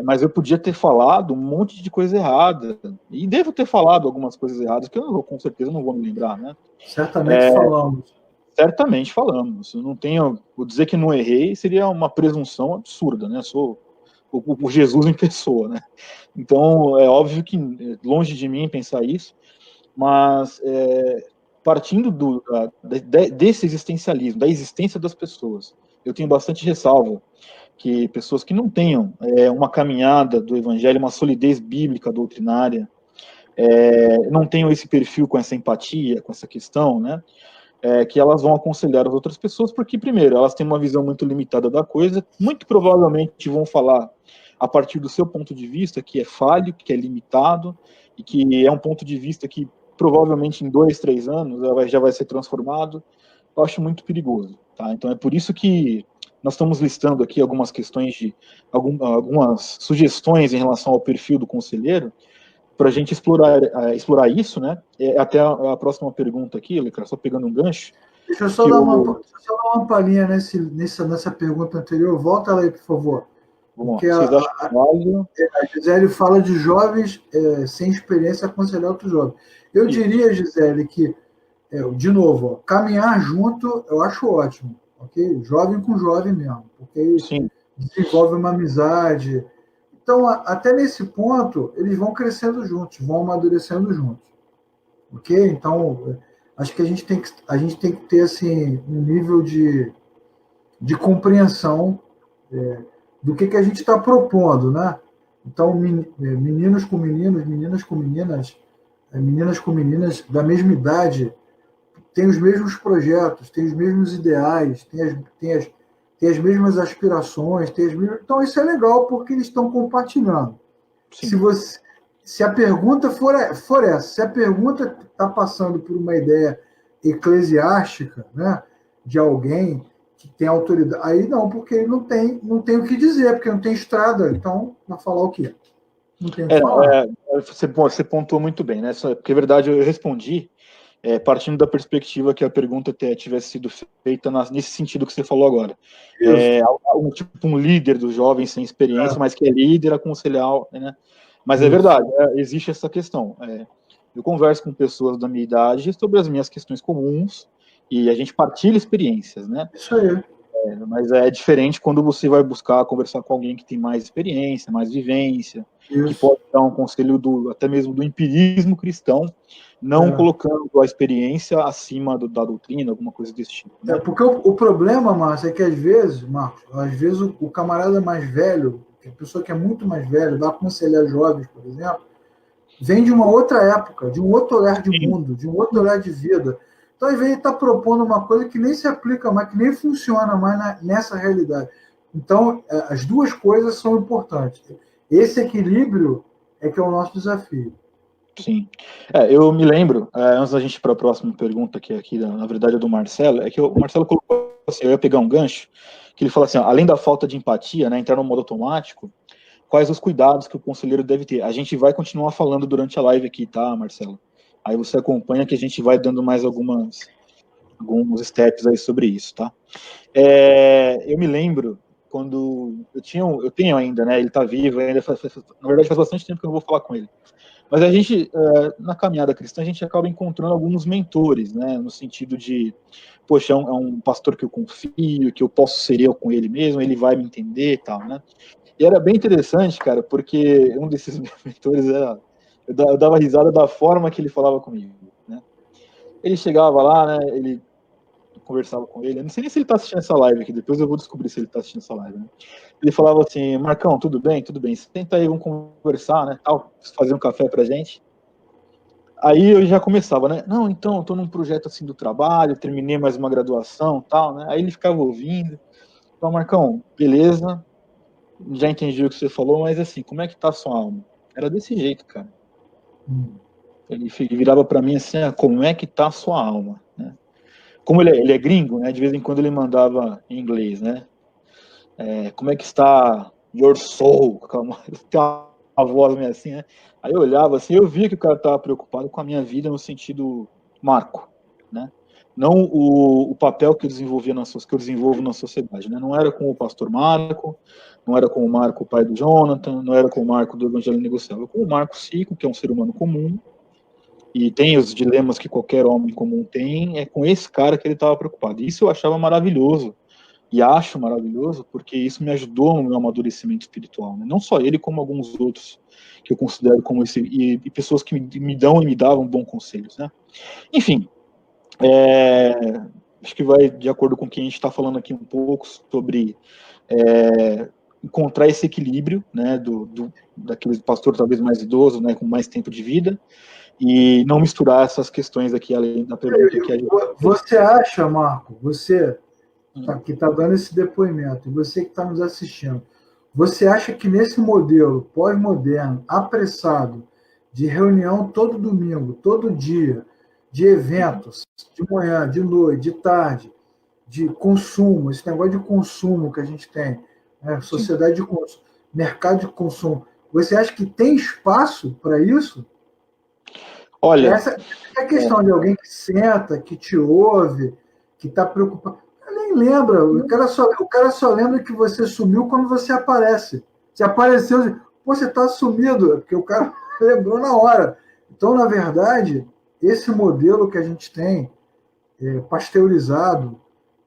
Mas eu podia ter falado um monte de coisa errada, e devo ter falado algumas coisas erradas, que eu com certeza não vou me lembrar, né? Certamente falamos. Certamente falamos. Eu não tenho, vou dizer que não errei seria uma presunção absurda, né? Sou o Jesus em pessoa, né? Então é óbvio que longe de mim pensar isso, mas partindo desse existencialismo, da existência das pessoas, eu tenho bastante ressalva que pessoas que não tenham uma caminhada do evangelho, uma solidez bíblica doutrinária, não tenham esse perfil com essa empatia, com essa questão, né? Que elas vão aconselhar as outras pessoas, porque, primeiro, elas têm uma visão muito limitada da coisa, muito provavelmente vão falar a partir do seu ponto de vista, que é falho, que é limitado, e que é um ponto de vista que provavelmente em 2, 3 anos já vai ser transformado. Eu acho muito perigoso, tá? Então é por isso que nós estamos listando aqui algumas questões algumas sugestões em relação ao perfil do conselheiro, para a gente explorar isso, né? Até a próxima pergunta aqui, Leclerc, só pegando um gancho. Deixa eu só dar uma palhinha nessa pergunta anterior. Volta lá aí, por favor. Porque a Gisele fala de jovens sem experiência aconselhar outros jovens. Eu diria, Gisele, que, de novo, caminhar junto eu acho ótimo, ok? Jovem com jovem mesmo, porque desenvolve uma amizade. Então, até nesse ponto, eles vão crescendo juntos, vão amadurecendo juntos. Ok? Então, acho que a gente tem que ter assim, um nível de compreensão do que a gente está propondo, né? Então, meninos com meninos, meninas com meninas da mesma idade, têm os mesmos projetos, têm os mesmos ideais, têm as mesmas aspirações, então isso é legal porque eles estão compartilhando. Se a pergunta for essa, se a pergunta está passando por uma ideia eclesiástica, né, de alguém que tem autoridade, aí não, porque ele não tem o que dizer, porque não tem estrada, então vai falar o quê? Não tem o que falar. Você pontuou muito bem, né? Porque, na verdade, eu respondi partindo da perspectiva que a pergunta tivesse sido feita nesse sentido que você falou agora. Um líder dos jovens sem experiência, mas que é líder, aconselhar, né? Mas é verdade, existe essa questão. Eu converso com pessoas da minha idade sobre as minhas questões comuns e a gente partilha experiências, né? Isso aí. Mas é diferente quando você vai buscar conversar com alguém que tem mais experiência, mais vivência, que pode dar um conselho até mesmo do empirismo cristão, não colocando a experiência acima da doutrina, alguma coisa desse tipo. Né? Porque o problema, Márcio, é que às vezes o camarada mais velho, a pessoa que é muito mais velho, dá aconselhar jovens, por exemplo, vem de uma outra época, de um outro olhar de mundo, de um outro olhar de vida. Então, às vezes, ele está propondo uma coisa que nem se aplica mais, que nem funciona mais nessa realidade. Então, as duas coisas são importantes. Esse equilíbrio é que é o nosso desafio. Sim. Eu me lembro, antes da gente ir para a próxima pergunta, que aqui, na verdade, é do Marcelo, é que o Marcelo colocou assim, eu ia pegar um gancho, que ele fala assim, além da falta de empatia, né, entrar no modo automático, quais os cuidados que o conselheiro deve ter? A gente vai continuar falando durante a live aqui, tá, Marcelo? Aí você acompanha que a gente vai dando mais alguns steps aí sobre isso, tá? Eu me lembro quando eu tenho ainda, né? Ele tá vivo ainda, na verdade faz bastante tempo que eu não vou falar com ele. Mas a gente, na caminhada cristã, a gente acaba encontrando alguns mentores, né? No sentido de, poxa, é um pastor que eu confio, que eu posso ser eu com ele mesmo, ele vai me entender e tal, né? E era bem interessante, cara, porque um desses mentores eu dava risada da forma que ele falava comigo, né? Ele chegava lá, né? Ele conversava com ele. Eu não sei nem se ele tá assistindo essa live aqui. Depois eu vou descobrir se ele tá assistindo essa live, né? Ele falava assim: Marcão, tudo bem? Tudo bem. Senta aí, vamos conversar, né? Tal, fazer um café pra gente. Aí eu já começava, né? Não, então, eu tô num projeto assim do trabalho, terminei mais uma graduação, tal, né? Aí ele ficava ouvindo. Então, Marcão, beleza, já entendi o que você falou, mas assim, como é que tá a sua alma? Era desse jeito, cara. Ele virava para mim assim, como é que tá a sua alma, né? Como ele é gringo, né? De vez em quando ele mandava em inglês, né? Como é que está your soul? Tem uma voz meio assim, né? Aí eu olhava assim, eu via que o cara estava preocupado com a minha vida no sentido Marco, né? Não o papel que eu desenvolvia que eu desenvolvo na sociedade, né? Não era com o pastor Marco, não era com o Marco, pai do Jonathan, não era com o Marco do Evangelho Negociável, com o Marco Sico, que é um ser humano comum, e tem os dilemas que qualquer homem comum tem, é com esse cara que ele estava preocupado. Isso eu achava maravilhoso, e acho maravilhoso, porque isso me ajudou no meu amadurecimento espiritual, né? Não só ele, como alguns outros que eu considero como esse, e pessoas que me dão e me davam bons conselhos, né? Enfim, acho que vai de acordo com o que a gente está falando aqui um pouco sobre encontrar esse equilíbrio, né, daquele pastor talvez mais idoso, né, com mais tempo de vida, e não misturar essas questões aqui, além da pergunta que a gente... Você acha, Marco, você que está dando esse depoimento, e você que está nos assistindo, você acha que nesse modelo pós-moderno, apressado, de reunião todo domingo, todo dia, de eventos, de manhã, de noite, de tarde, de consumo, esse negócio de consumo que a gente tem, né? Sociedade de consumo, mercado de consumo, você acha que tem espaço para isso? Olha, Essa é a questão de alguém que senta, que te ouve, que está preocupado. Eu nem lembra, o cara só lembra que você sumiu quando você aparece. Você apareceu, pô, você está sumido, porque o cara lembrou na hora. Então, na verdade, esse modelo que a gente tem, pasteurizado,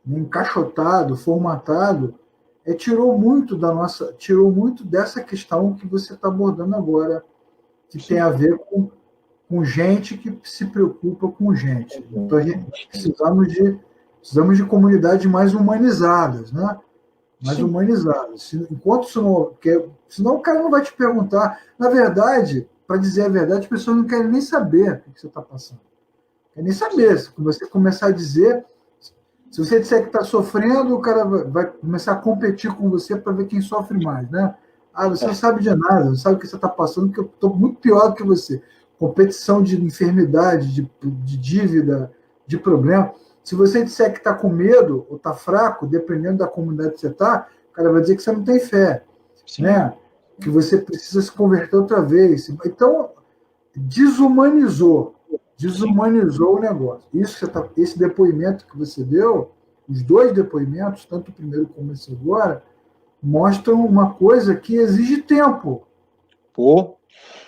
encaixotado, formatado, tirou muito dessa questão que você está abordando agora, que tem a ver com gente que se preocupa com gente. Então, precisamos de comunidades mais humanizadas, né? Mais sim. humanizadas. Enquanto isso não... Porque, senão o cara não vai te perguntar. Na verdade, para dizer a verdade, as pessoas não querem nem saber o que você está passando. Querem nem saber. Se você começar a dizer... Se você disser que está sofrendo, o cara vai começar a competir com você para ver quem sofre mais, né? Ah, você não sabe de nada, não sabe o que você está passando, porque eu estou muito pior do que você. Competição de enfermidade, de dívida, de problema. Se você disser que está com medo ou está fraco, dependendo da comunidade que você está, o cara vai dizer que você não tem fé, né? Que você precisa se converter outra vez. Então, desumanizou o negócio. Esse depoimento que você deu, os dois depoimentos, tanto o primeiro como esse agora, mostram uma coisa que exige tempo. Pô,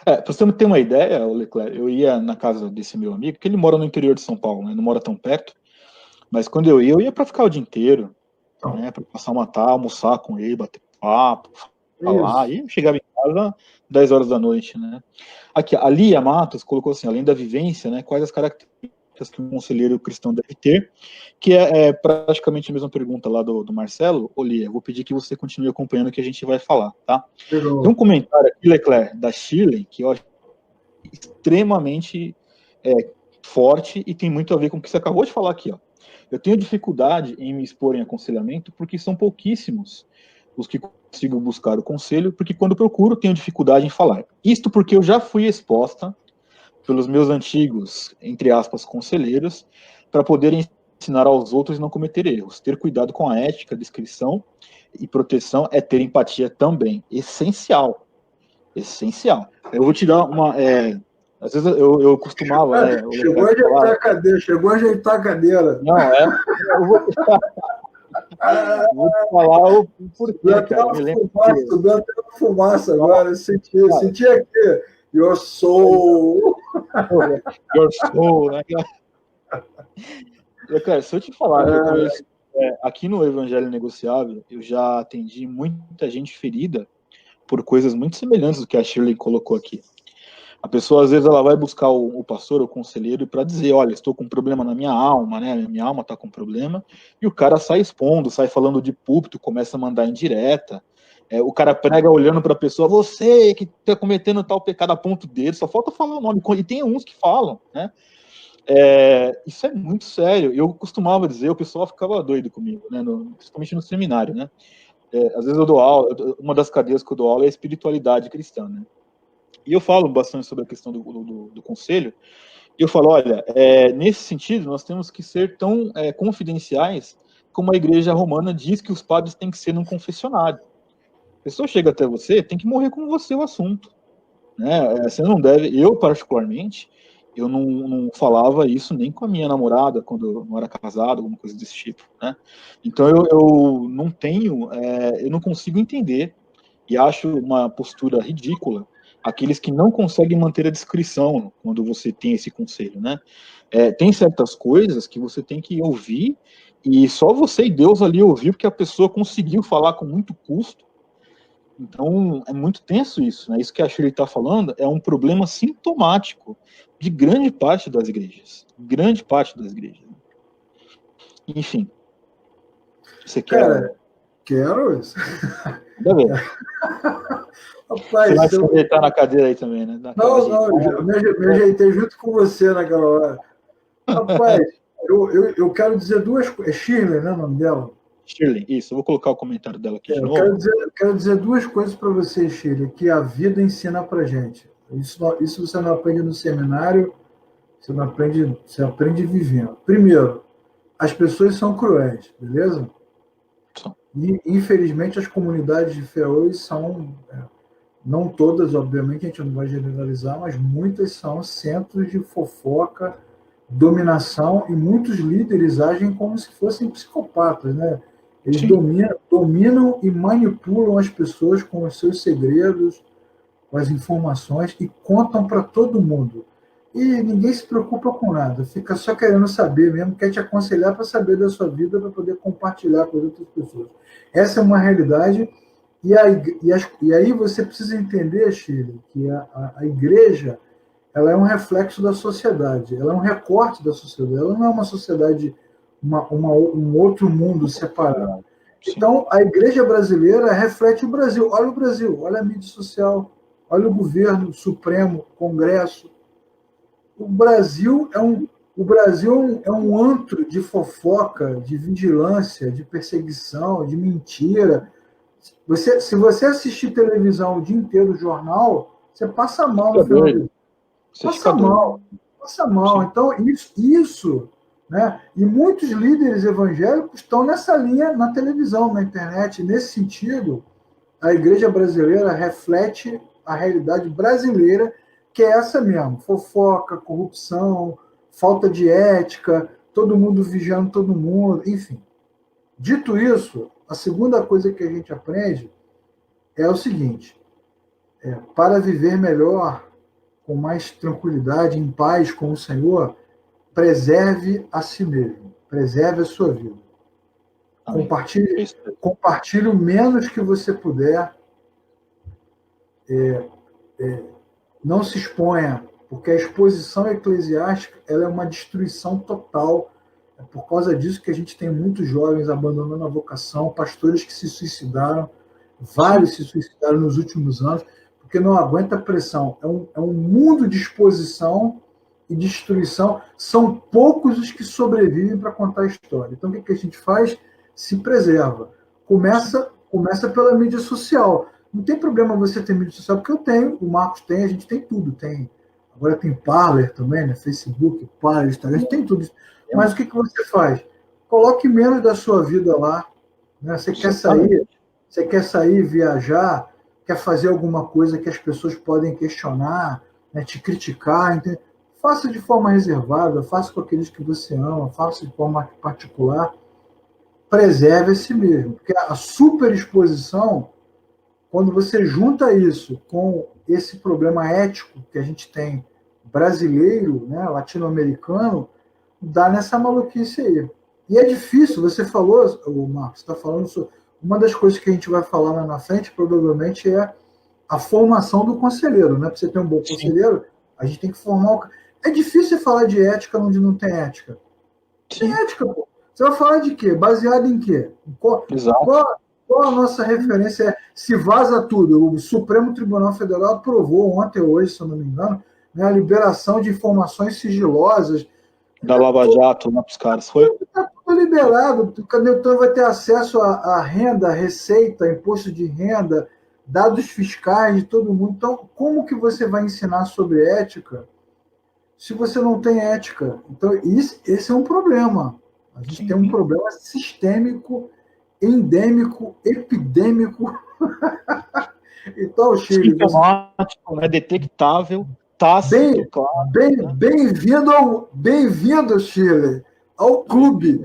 para você ter uma ideia, Leclerc, eu ia na casa desse meu amigo, que ele mora no interior de São Paulo, né? Não mora tão perto, mas quando eu ia para ficar o dia inteiro, né? Para passar uma tarde, almoçar com ele, bater papo, falar, e eu chegava em casa 10 horas da noite, né? Aqui, a Lia Matos colocou assim, além da vivência, né? Quais as características que um conselheiro cristão deve ter? Que é praticamente a mesma pergunta lá do Marcelo. Ô, Lia, vou pedir que você continue acompanhando o que a gente vai falar, tá? Legal. Tem um comentário aqui, Leclerc, da Shirley, que eu acho extremamente forte e tem muito a ver com o que você acabou de falar aqui, ó. Eu tenho dificuldade em me expor em aconselhamento porque são pouquíssimos os que consigo buscar o conselho, porque quando procuro tenho dificuldade em falar. Isto porque eu já fui exposta pelos meus antigos, entre aspas, conselheiros, para poderem ensinar aos outros e não cometer erros. Ter cuidado com a ética, descrição e proteção é ter empatia também. Essencial. Essencial. Eu vou te dar uma... às vezes eu costumava... Chegou a ajeitar a cadeira. Não, eu vou te falar o porquê, cara. Subiu até uma fumaça agora. Senti aqui. Your soul. Your soul, né? Cara, se eu te falar que eu conheço... aqui no Evangelho Negociável, eu já atendi muita gente ferida por coisas muito semelhantes do que a Shirley colocou aqui. A pessoa, às vezes, ela vai buscar o pastor, o conselheiro, para dizer, olha, estou com um problema na minha alma, né? Minha alma está com problema, e o cara sai expondo, sai falando de púlpito, começa a mandar indireta. O cara prega olhando para a pessoa, você que está cometendo tal pecado, a ponto dele, só falta falar o nome. E tem uns que falam, né? Isso é muito sério. Eu costumava dizer, o pessoal ficava doido comigo, né? Principalmente no seminário, né? Às vezes eu dou aula, uma das cadeias que eu dou aula é a espiritualidade cristã, né? E eu falo bastante sobre a questão do conselho, e eu falo, olha, nesse sentido, nós temos que ser tão confidenciais como a igreja romana diz que os padres têm que ser num confessionário. A pessoa chega até você, tem que morrer com você o assunto. Né? Você não deve, eu particularmente, eu não falava isso nem com a minha namorada, quando eu não era casado, alguma coisa desse tipo. Né? Então eu não tenho, eu não consigo entender, e acho uma postura ridícula, aqueles que não conseguem manter a discrição quando você tem esse conselho, né? Tem certas coisas que você tem que ouvir, e só você e Deus ali ouvir, porque a pessoa conseguiu falar com muito custo. Então, é muito tenso isso, né? Isso que a Shirley está falando é um problema sintomático de grande parte das igrejas. Grande parte das igrejas. Enfim. Você quer... Cara, quero isso. Rapaz, você vai se deitar na cadeira aí também, né? Eu me ajeitei junto com você naquela hora. Rapaz, eu quero dizer duas coisas. É Shirley, né, o nome dela? Shirley, isso. Eu vou colocar o comentário dela aqui de novo. Eu quero dizer duas coisas para você, Shirley, que a vida ensina para gente. Isso você não aprende no seminário, você aprende vivendo. Primeiro, as pessoas são cruéis, beleza? E, infelizmente, as comunidades de fé hoje são, não todas, obviamente, a gente não vai generalizar, mas muitas são centros de fofoca, dominação, e muitos líderes agem como se fossem psicopatas, né? Eles dominam e manipulam as pessoas com os seus segredos, com as informações, e contam para todo mundo. E ninguém se preocupa com nada, fica só querendo saber mesmo, quer te aconselhar para saber da sua vida, para poder compartilhar com as outras pessoas. Essa é uma realidade, e aí você precisa entender, Shirley, que a igreja, ela é um reflexo da sociedade, ela é um recorte da sociedade, ela não é uma sociedade, um outro mundo separado. Então, a igreja brasileira reflete o Brasil. Olha o Brasil, olha a mídia social, olha o governo, o Supremo, o Congresso. O Brasil é um antro de fofoca, de vigilância, de perseguição, de mentira. Se você assistir televisão o dia inteiro, o jornal, você passa mal no final do dia. Passa mal. Sim. Então, isso, né? E muitos líderes evangélicos estão nessa linha na televisão, na internet. Nesse sentido, a igreja brasileira reflete a realidade brasileira, que é essa mesmo: fofoca, corrupção, falta de ética, todo mundo vigiando todo mundo, enfim. Dito isso, a segunda coisa que a gente aprende é o seguinte: para viver melhor, com mais tranquilidade, em paz com o Senhor, preserve a si mesmo, preserve a sua vida. Compartilhe o menos que você puder. Não se exponha, porque a exposição eclesiástica ela é uma destruição total. É por causa disso que a gente tem muitos jovens abandonando a vocação, pastores que se suicidaram, vários se suicidaram nos últimos anos, porque não aguenta a pressão. É um mundo de exposição e destruição. São poucos os que sobrevivem para contar a história. Então, o que a gente faz? Se preserva. Começa pela mídia social. Não tem problema você ter mídia social, porque eu tenho, o Marcos tem, a gente tem tudo. Agora tem Parler também, né? Facebook, Parler, Instagram, a gente tem tudo. Mas o que você faz? Coloque menos da sua vida lá. Né? Você quer sair, viajar, quer fazer alguma coisa que as pessoas podem questionar, né? Te criticar. Entende? Faça de forma reservada, faça com aqueles que você ama, faça de forma particular. Preserve a si mesmo. Porque a superexposição, quando você junta isso com esse problema ético que a gente tem brasileiro, né, latino-americano, dá nessa maluquice aí. E é difícil, você falou, o Marcos está falando sobre... Uma das coisas que a gente vai falar lá na frente, provavelmente, é a formação do conselheiro. Né? Para você ter um bom conselheiro, A gente tem que formar. É difícil falar de ética onde não tem ética. Tem ética, pô. Você vai falar de quê? Baseado em quê? Qual a nossa referência? Se vaza tudo. O Supremo Tribunal Federal aprovou ontem ou hoje, se eu não me engano, né, a liberação de informações sigilosas. Da Lava Jato, né, para os caras. Está tudo liberado. Então vai ter acesso a renda, receita, imposto de renda, dados fiscais de todo mundo. Então, como que você vai ensinar sobre ética se você não tem ética? Então, esse é um problema. A gente tem um problema sistêmico, endêmico, epidêmico. Então, Chile... Sintomático, né, detectável, tácito, claro. Bem-vindo, Chile, ao clube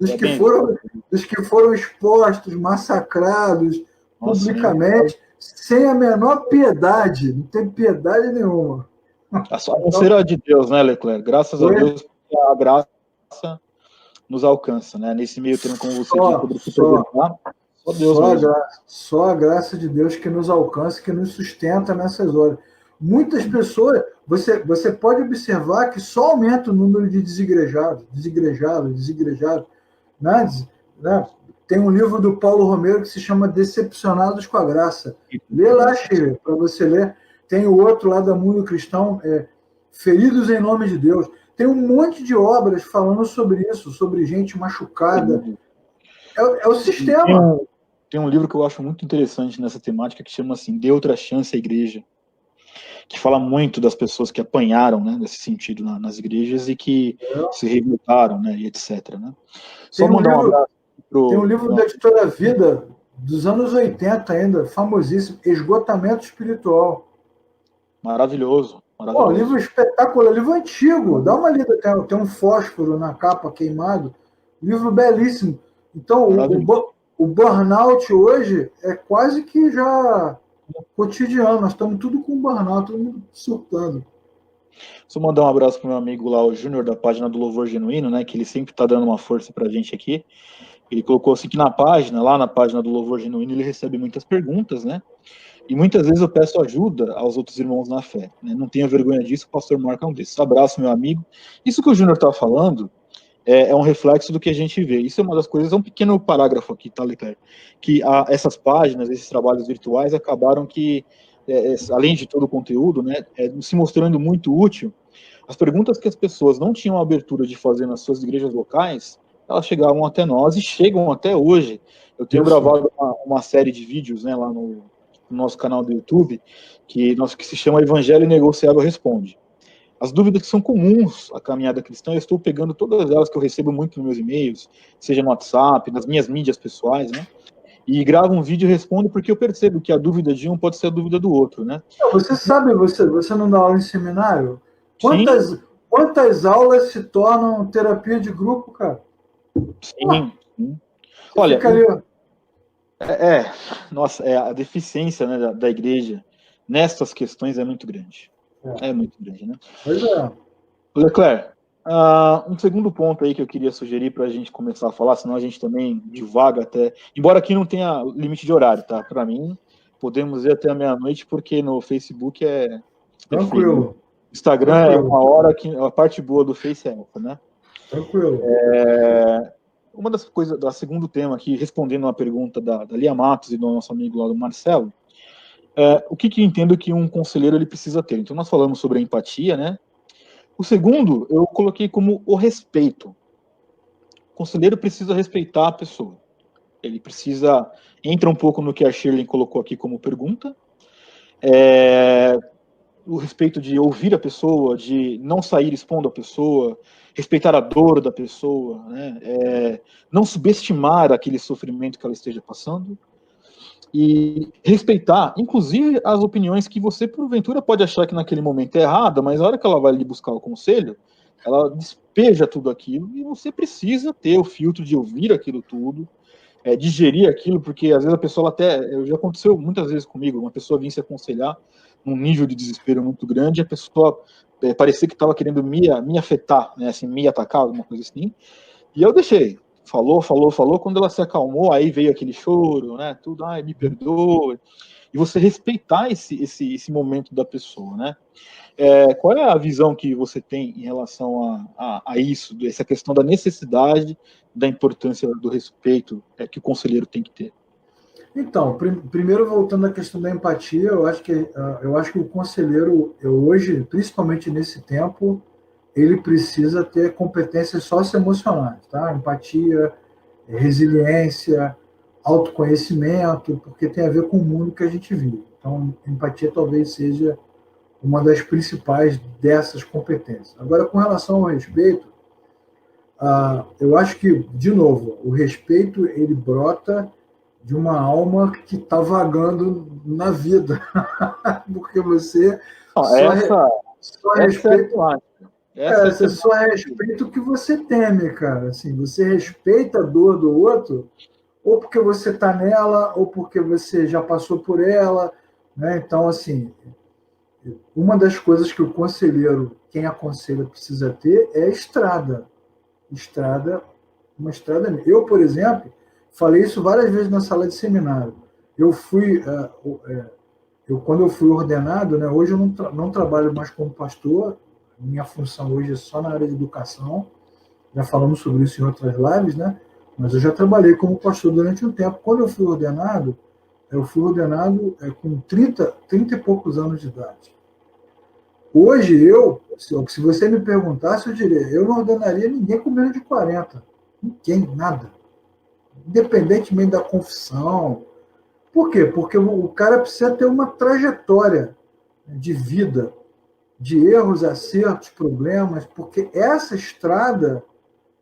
dos que foram expostos, massacrados publicamente, sem a menor piedade. Não tem piedade nenhuma. A cera de Deus, né, Leclerc? Graças a Deus, a graça nos alcança, né? Nesse meio termo, como você disse, só Deus só a graça de Deus que nos alcança, que nos sustenta nessas horas. Muitas pessoas, você pode observar que só aumenta o número de desigrejados, né? Tem um livro do Paulo Romero que se chama Decepcionados com a Graça. Lê lá, Chile, para você ler. Tem o outro lá da Mundo Cristão, Feridos em Nome de Deus. Tem um monte de obras falando sobre isso, sobre gente machucada. É o sistema. Tem um livro que eu acho muito interessante nessa temática que chama assim, Dê Outra Chance à Igreja, que fala muito das pessoas que apanharam, né, nesse sentido nas igrejas e que se revoltaram, né, e etc. Né? Só mandar um abraço tem um livro da Editora Vida, dos anos 80 ainda, famosíssimo, Esgotamento Espiritual. Maravilhoso. Pô, livro espetacular, livro antigo, dá uma lida, tem um fósforo na capa queimado, livro belíssimo. Então, o burnout hoje é quase que já cotidiano, nós estamos tudo com burnout, todo mundo surtando. Só mandar um abraço para o meu amigo lá, o Júnior, da página do Louvor Genuíno, né, que ele sempre está dando uma força para a gente aqui. Ele colocou assim que lá na página do Louvor Genuíno, ele recebe muitas perguntas, né? E muitas vezes eu peço ajuda aos outros irmãos na fé. Né? Não tenha vergonha disso, o pastor Marco é um desses. Abraço, meu amigo. Isso que o Júnior está falando é um reflexo do que a gente vê. Isso é uma das coisas, é um pequeno parágrafo aqui, tá, Leclerc? Que essas páginas, esses trabalhos virtuais acabaram que, além de todo o conteúdo, né, se mostrando muito útil. As perguntas que as pessoas não tinham a abertura de fazer nas suas igrejas locais, elas chegavam até nós e chegam até hoje. Eu tenho gravado uma série de vídeos, né, lá no nosso canal do YouTube, que se chama Evangelho Negociável Responde. As dúvidas que são comuns à caminhada cristã, eu estou pegando todas elas que eu recebo muito nos meus e-mails, seja no WhatsApp, nas minhas mídias pessoais, né? E gravo um vídeo e respondo porque eu percebo que a dúvida de um pode ser a dúvida do outro, né? Você sabe, você não dá aula em seminário? Quantas aulas se tornam terapia de grupo, cara? Sim. Olha, nossa, a deficiência, né, da igreja nestas questões é muito grande. É muito grande, né? Pois é. Leclerc, um segundo ponto aí que eu queria sugerir para a gente começar a falar, senão a gente também divaga até... Embora aqui não tenha limite de horário, tá? Para mim, podemos ir até a meia-noite, porque no Facebook tranquilo. Instagram é uma hora, que a parte boa do Face é essa, né? Tranquilo. Uma das coisas, do segundo tema aqui, respondendo uma pergunta da Lia Matos e do nosso amigo lá do Marcelo, o que eu entendo que um conselheiro ele precisa ter? Então, nós falamos sobre a empatia, né? O segundo, eu coloquei como o respeito. O conselheiro precisa respeitar a pessoa. Ele precisa... Entra um pouco no que a Shirley colocou aqui como pergunta. O respeito de ouvir a pessoa, de não sair expondo a pessoa, respeitar a dor da pessoa, né? Não subestimar aquele sofrimento que ela esteja passando. E respeitar, inclusive, as opiniões que você, porventura, pode achar que naquele momento é errada, mas na hora que ela vai lhe buscar o conselho, ela despeja tudo aquilo e você precisa ter o filtro de ouvir aquilo tudo, digerir aquilo, porque às vezes a pessoa já aconteceu muitas vezes comigo, uma pessoa vinha se aconselhar num nível de desespero muito grande, a pessoa parecia que estava querendo me afetar, né, assim, me atacar, alguma coisa assim, e eu deixei. Falou, quando ela se acalmou, aí veio aquele choro, né, tudo, me perdoe. e você respeitar esse momento da pessoa, né? Qual é a visão que você tem em relação a isso, essa questão da necessidade, da importância do respeito que o conselheiro tem que ter? Então, primeiro voltando à questão da empatia, eu acho que o conselheiro, hoje, principalmente nesse tempo, ele precisa ter competências socioemocionais, tá? Empatia, resiliência, autoconhecimento, porque tem a ver com o mundo que a gente vive. Então, empatia talvez seja uma das principais dessas competências. Agora, com relação ao respeito, eu acho que, de novo, o respeito ele brota de uma alma que está vagando na vida, porque você só, só respeita. Você só respeita o que você teme, cara. Assim, você respeita a dor do outro, ou porque você está nela, ou porque você já passou por ela, né? Então, assim, uma das coisas que o conselheiro, quem aconselha, precisa ter é estrada. Uma estrada. Eu, por exemplo, falei isso várias vezes na sala de seminário. Eu fui, quando eu fui ordenado, né? Hoje eu não trabalho mais como pastor. Minha função hoje é só na área de educação. Já falamos sobre isso em outras lives, né? Mas eu já trabalhei como pastor durante um tempo. Quando eu fui ordenado com 30 e poucos anos de idade. Hoje, se você me perguntasse, eu diria, eu não ordenaria ninguém com menos de 40. Ninguém, nada. Independentemente da confissão. Por quê? Porque o cara precisa ter uma trajetória de vida, de erros, acertos, problemas, porque essa estrada,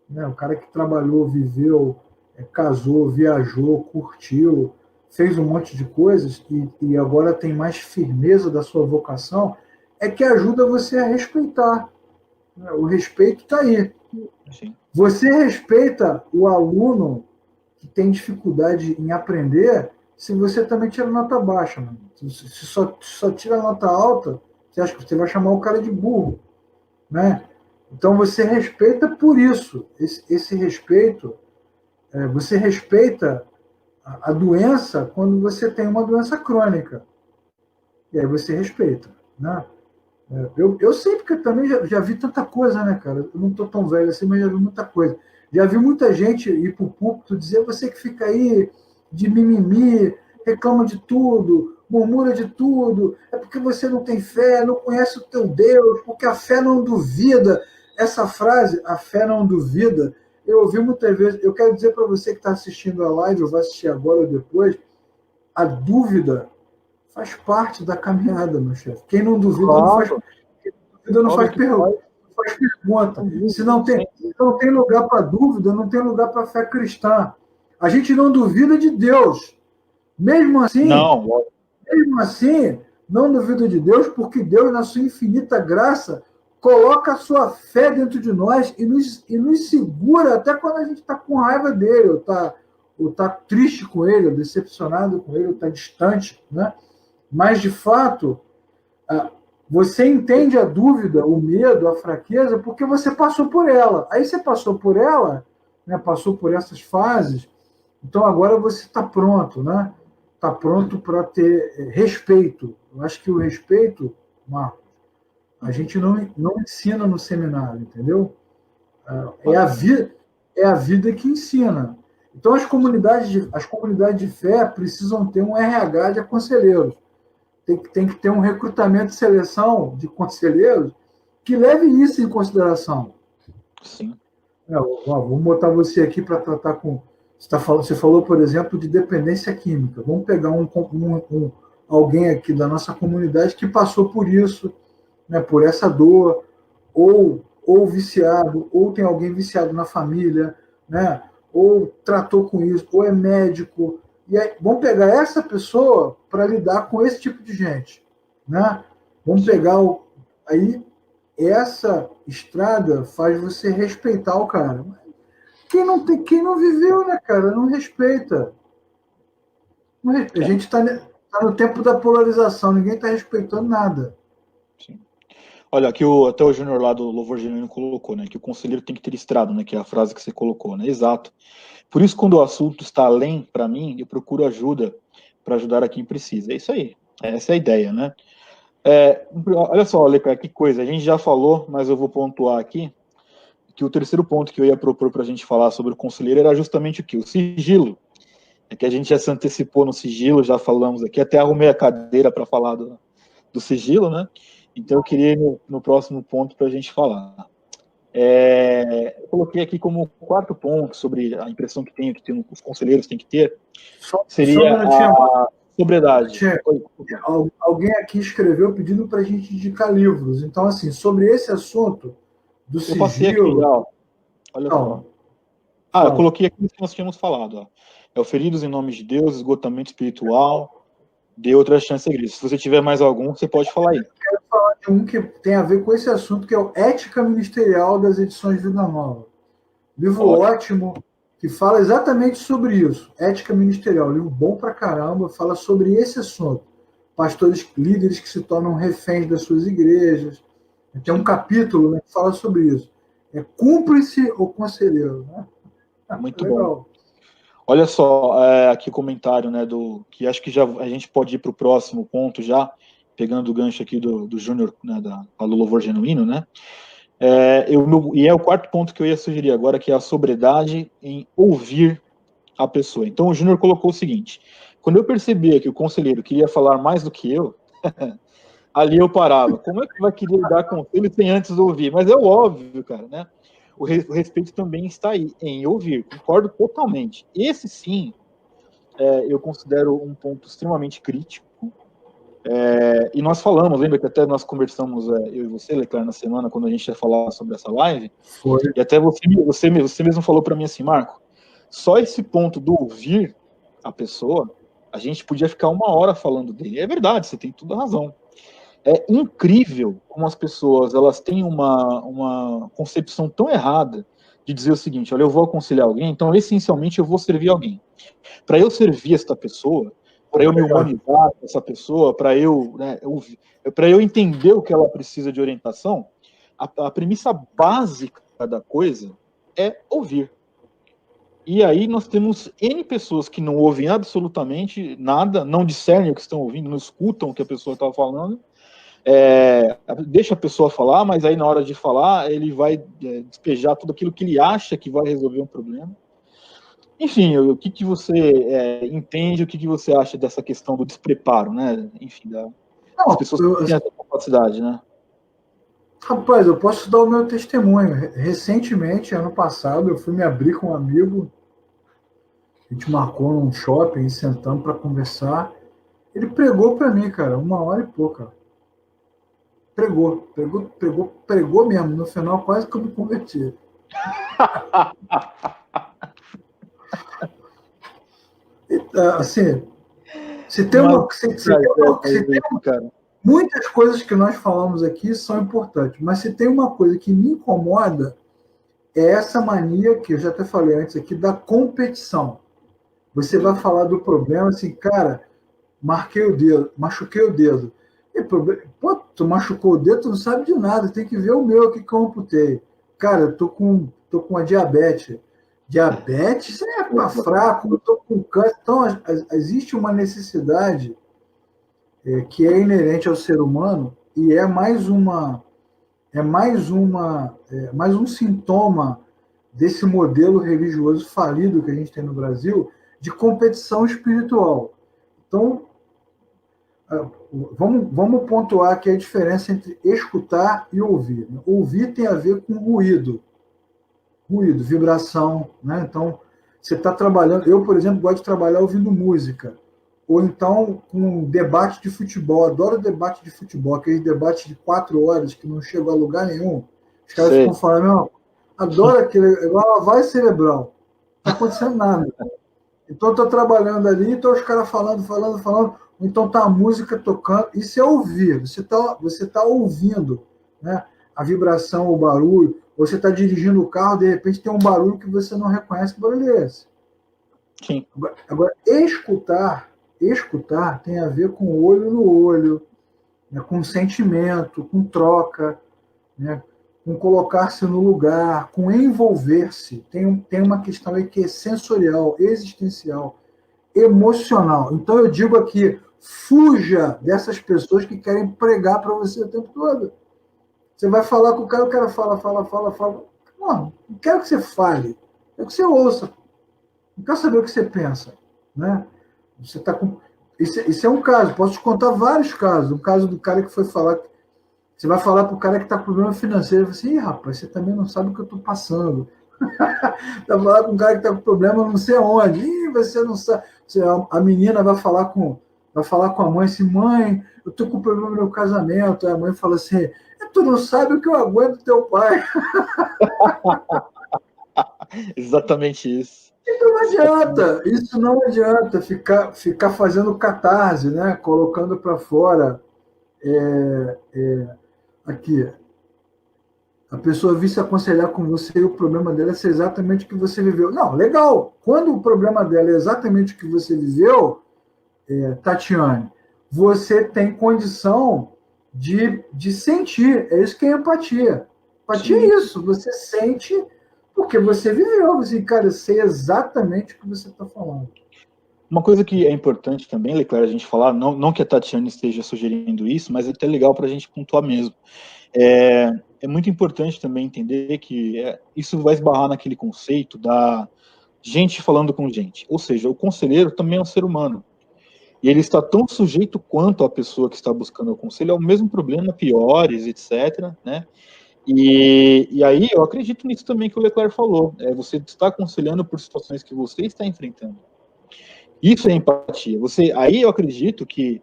né, o cara que trabalhou, viveu, casou, viajou, curtiu, fez um monte de coisas e agora tem mais firmeza da sua vocação, é que ajuda você a respeitar. O respeito está aí. Sim. Você respeita o aluno que tem dificuldade em aprender se você também tira nota baixa. Mano. Se só tira nota alta, você acha que você vai chamar o cara de burro. Né? Então você respeita por isso. Esse respeito, você respeita a doença quando você tem uma doença crônica. E aí você respeita. Né? Eu sei, porque também já vi tanta coisa, né, cara? Eu não estou tão velho assim, mas já vi muita coisa. Já vi muita gente ir para o púlpito dizer: você que fica aí de mimimi, reclama de tudo, murmura de tudo, é porque você não tem fé, não conhece o teu Deus, porque a fé não duvida. Essa frase, a fé não duvida, eu ouvi muitas vezes. Eu quero dizer para você que está assistindo a live, ou vai assistir agora ou depois, a dúvida faz parte da caminhada, meu chefe. Quem não duvida não faz pergunta. Se não tem lugar para dúvida, não tem lugar para fé cristã. A gente não duvida de Deus. Mesmo assim, não duvida de Deus, porque Deus, na sua infinita graça, coloca a sua fé dentro de nós e nos segura até quando a gente está com raiva dele, ou está triste com ele, ou decepcionado com ele, ou está distante, né? Mas, de fato, você entende a dúvida, o medo, a fraqueza, porque você passou por ela. Aí você passou por ela, né, passou por essas fases, então agora você está pronto, né? Está pronto para ter respeito. Eu acho que o respeito, Marcos, a gente não ensina no seminário, entendeu? É a vida que ensina. Então as comunidades de fé precisam ter um RH de conselheiros. Tem que ter um recrutamento e seleção de conselheiros que leve isso em consideração. Sim. Vamos botar você aqui para tratar com... Você falou, por exemplo, de dependência química. Vamos pegar alguém aqui da nossa comunidade que passou por isso, né, por essa dor, ou viciado, ou tem alguém viciado na família, né, ou tratou com isso, ou é médico. E aí, vamos pegar essa pessoa para lidar com esse tipo de gente. Né? Vamos pegar aí, essa estrada faz você respeitar o cara. Quem não viveu, né, cara, não respeita. A gente está no tempo da polarização, ninguém está respeitando nada. Sim. Olha, aqui até o Júnior lá do Louvor Genuíno colocou, né, que o conselheiro tem que ter estrada, né, que é a frase que você colocou, né, exato. Por isso, quando o assunto está além, para mim, eu procuro ajuda para ajudar a quem precisa. É isso aí. Essa é a ideia, né? Olha só, Leca, que coisa. A gente já falou, mas eu vou pontuar aqui que o terceiro ponto que eu ia propor para a gente falar sobre o conselheiro era justamente o que? O sigilo. É que a gente já se antecipou no sigilo, já falamos aqui, até arrumei a cadeira para falar do sigilo, né? Então eu queria ir no próximo ponto para a gente falar. Eu coloquei aqui como quarto ponto sobre a impressão que os conselheiros têm que ter, seria a sobriedade. Alguém aqui escreveu pedindo para a gente indicar livros. Então, assim, sobre esse assunto do sigilo... Eu passei aqui já, olha só. Eu coloquei aqui o que nós tínhamos falado. Ó. É o Feridos em Nome de Deus, Esgotamento Espiritual, Dê Outra Chance à Igreja. Se você tiver mais algum, você pode falar aí. Eu quero falar de um que tem a ver com esse assunto, que é o Ética Ministerial das Edições Vida Nova. Livro ótimo, que fala exatamente sobre isso. Ética Ministerial, livro bom pra caramba, fala sobre esse assunto. Pastores, líderes que se tornam reféns das suas igrejas. Tem um capítulo, né, que fala sobre isso. É cúmplice ou conselheiro, né? Muito legal. Bom. Olha só, aqui o comentário, né, que acho que já a gente pode ir para o próximo ponto já, pegando o gancho aqui do Júnior, né, do Louvor Genuíno, né? E é o quarto ponto que eu ia sugerir agora, que é a sobriedade em ouvir a pessoa. Então o Júnior colocou o seguinte: quando eu percebia que o conselheiro queria falar mais do que eu, ali eu parava. Como é que vai querer dar conselho sem antes ouvir? Mas é óbvio, cara, né? O respeito também está aí, em ouvir. Concordo totalmente. Esse, sim, eu considero um ponto extremamente crítico. E nós falamos, lembra que até nós conversamos, eu e você, Leclerc, na semana, quando a gente ia falar sobre essa live? Foi. E até você mesmo falou para mim assim, Marco, só esse ponto do ouvir a pessoa, a gente podia ficar 1 hora falando dele. É verdade, você tem toda a razão. É incrível como as pessoas elas têm uma concepção tão errada de dizer o seguinte: olha, eu vou aconselhar alguém, então essencialmente eu vou servir alguém. Para eu servir esta pessoa, para eu me humanizar com essa pessoa, para eu entender o que ela precisa de orientação, a premissa básica da coisa é ouvir. E aí nós temos N pessoas que não ouvem absolutamente nada, não discernem o que estão ouvindo, não escutam o que a pessoa está falando, deixa a pessoa falar, mas aí na hora de falar ele vai despejar tudo aquilo que ele acha que vai resolver um problema. Enfim, o que você entende, o que você acha dessa questão do despreparo, né? Enfim, das pessoas que têm essa capacidade, né? Rapaz, eu posso dar o meu testemunho. Recentemente, ano passado, eu fui me abrir com um amigo, a gente marcou num shopping e sentamos para conversar. Ele pregou para mim, cara, 1 hora e pouca. Pregou mesmo. No final, quase que eu me converti. Assim, muitas coisas que nós falamos aqui são importantes, mas se tem uma coisa que me incomoda, é essa mania, que eu já até falei antes aqui, da competição. Você vai falar do problema assim, cara, machuquei o dedo. Pô, tu machucou o dedo, tu não sabe de nada, tem que ver o meu aqui que eu amputei. Cara, eu tô com a diabetes. Diabetes é fraco, eu tô com câncer. Então, existe uma necessidade que é inerente ao ser humano e mais um sintoma desse modelo religioso falido que a gente tem no Brasil de competição espiritual. Então, vamos pontuar aqui a diferença entre escutar e ouvir. Ouvir tem a ver com ruído, vibração, né? Então, você está trabalhando... Eu, por exemplo, gosto de trabalhar ouvindo música. Ou então, com debate de futebol. Adoro debate de futebol, aquele debate de 4 horas que não chegou a lugar nenhum. Os caras ficam falando, adoro aquele... igual uma lavagem cerebral. Não está acontecendo nada. Então, estou trabalhando ali, então os caras falando, ou então está a música tocando. Isso é ouvir. Você tá ouvindo, né? A vibração, o barulho. Você está dirigindo o carro, de repente tem um barulho que você não reconhece. Que barulho é esse? Sim. Agora, escutar tem a ver com olho no olho, né? Com sentimento, com troca, né? Com colocar-se no lugar, com envolver-se. Tem uma questão aí que é sensorial, existencial. emocional. Então eu digo aqui, fuja dessas pessoas que querem pregar para você o tempo todo. Você vai falar com o cara fala. Não quero que você fale, quero que você ouça. Não quero saber o que você pensa. Né? Você tá com... Isso é um caso, posso te contar vários casos. O caso do cara que foi falar. Você vai falar para o cara que está com problema financeiro, você fala assim, rapaz, você também não sabe o que eu estou passando. Vai falar com um cara que está com problema não sei aonde. Ih, você não sabe. A menina vai falar com a mãe assim, mãe, eu estou com problema no meu casamento. Aí a mãe fala assim, tu não sabe o que eu aguento do teu pai. Exatamente isso. Então não adianta, isso não adianta ficar fazendo catarse, né? Colocando para fora aqui. A pessoa vir se aconselhar com você e o problema dela é ser exatamente o que você viveu. Não, legal. Quando o problema dela é exatamente o que você viveu, Tatiane, você tem condição de sentir. É isso que é empatia. Empatia. Sim. É isso. Você sente porque você viveu. Você, cara, eu sei exatamente o que você está falando. Uma coisa que é importante também, Leclerc, a gente falar, não que a Tatiane esteja sugerindo isso, mas é até legal para a gente pontuar mesmo. É muito importante também entender que isso vai esbarrar naquele conceito da gente falando com gente. Ou seja, o conselheiro também é um ser humano. E ele está tão sujeito quanto a pessoa que está buscando o conselho ao mesmo problema, piores, etc. Né? E aí eu acredito nisso também que o Leclerc falou. Você está aconselhando por situações que você está enfrentando. Isso é empatia. Aí eu acredito que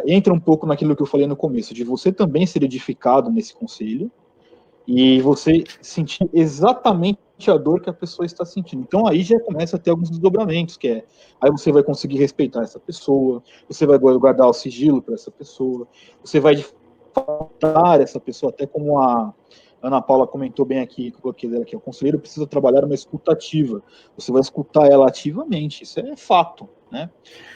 entra um pouco naquilo que eu falei no começo, de você também ser edificado nesse conselho e você sentir exatamente a dor que a pessoa está sentindo. Então aí já começa a ter alguns desdobramentos, aí você vai conseguir respeitar essa pessoa, você vai guardar o sigilo para essa pessoa, você vai tratar essa pessoa, até como a Ana Paula comentou bem aqui, que eu coloquei dela aqui, o conselheiro precisa trabalhar uma escuta ativa. Você vai escutar ela ativamente, isso é fato, né?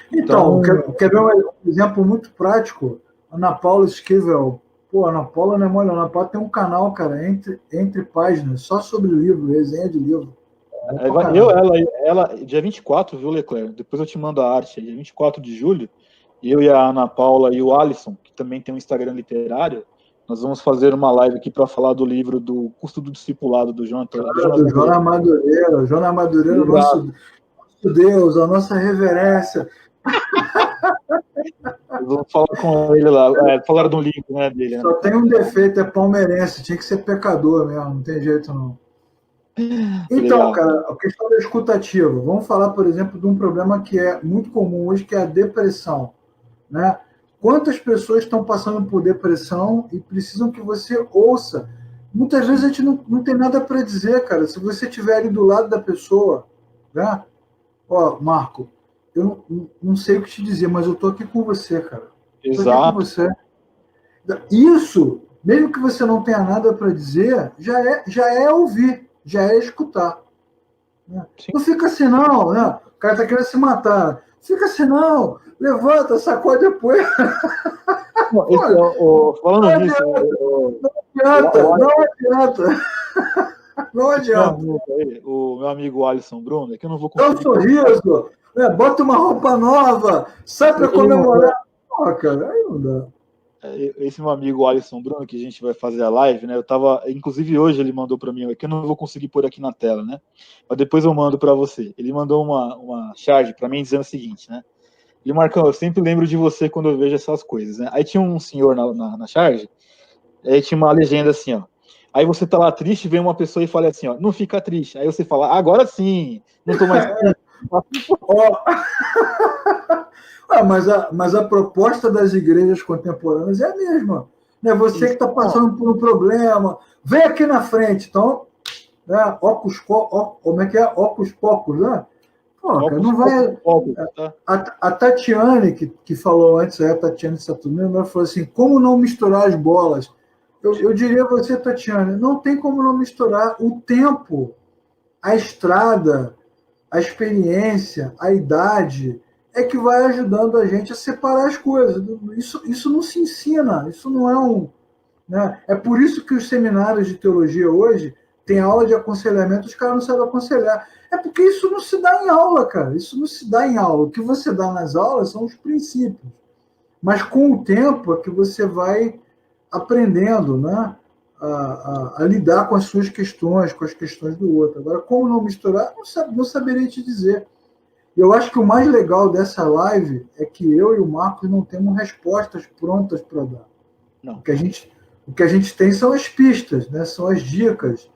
Então, quer ver um exemplo muito prático? Ana Paula Esquivel. Pô, Ana Paula não é mole, Ana Paula tem um canal, cara, entre páginas, só sobre livro, resenha de livro. Ela, dia 24, viu, Leclerc? Depois eu te mando a arte, dia 24 de julho, eu e a Ana Paula e o Alisson, que também tem um Instagram literário, nós vamos fazer uma live aqui para falar do livro do Custo do Discipulado do Jonas Madureira. Jonas Madureira, nosso Deus, a nossa reverência. Eu vou falar com ele lá. Falaram do livro, né, dele. Só tem um defeito, é palmeirense. Tinha que ser pecador mesmo, não tem jeito não. Então, cara, a questão da escutativa. Vamos falar, por exemplo, de um problema que é muito comum hoje, que é a depressão. Né? Quantas pessoas estão passando por depressão e precisam que você ouça? Muitas vezes a gente não tem nada para dizer, cara. Se você estiver ali do lado da pessoa, né? Ó, Marco, eu não sei o que te dizer, mas eu estou aqui com você, cara. Exato. Tô aqui com você. Isso, mesmo que você não tenha nada para dizer, já é ouvir, já é escutar. Né? Não fica assim, não, né? O cara está querendo se matar. Fica assim, não. Levanta, sacode a poeira. Falando disso... Não adianta. O meu amigo Alisson Bruno, que eu não vou conseguir... Dá um sorriso, né? Bota uma roupa nova, sai para comemorar. Cara, aí não dá. Esse meu amigo Alisson Bruno, que a gente vai fazer a live, né? Inclusive hoje ele mandou para mim, que eu não vou conseguir pôr aqui na tela, né? Mas depois eu mando para você. Ele mandou uma charge para mim dizendo o seguinte, né? E Marcão, eu sempre lembro de você quando eu vejo essas coisas, né? Aí tinha um senhor na charge, aí tinha uma legenda assim, ó. Aí você tá lá triste, vem uma pessoa e fala assim, ó, não fica triste. Aí você fala, agora sim, não tô mais triste. Mas a proposta das igrejas contemporâneas é a mesma. Né? Você que está passando por um problema, vem aqui na frente. Então, né? Como é que é? Ocus pocus, né? Pô, cara, não vai. A Tatiane, que falou antes, a Tatiane Saturnino, ela falou assim: como não misturar as bolas? Eu diria a você, Tatiane, não tem como não misturar o tempo, a estrada, a experiência, a idade, é que vai ajudando a gente a separar as coisas. Isso não se ensina, isso não é um. Né? É por isso que os seminários de teologia hoje tem aula de aconselhamento, os caras não sabem aconselhar. É porque isso não se dá em aula, cara. Isso não se dá em aula. O que você dá nas aulas são os princípios. Mas com o tempo é que você vai aprendendo, né, a lidar com as suas questões, com as questões do outro. Agora, como não misturar, não saberia te dizer. Eu acho que o mais legal dessa live é que eu e o Marcos não temos respostas prontas para dar. Não. O que a gente tem são as pistas, né? São as dicas.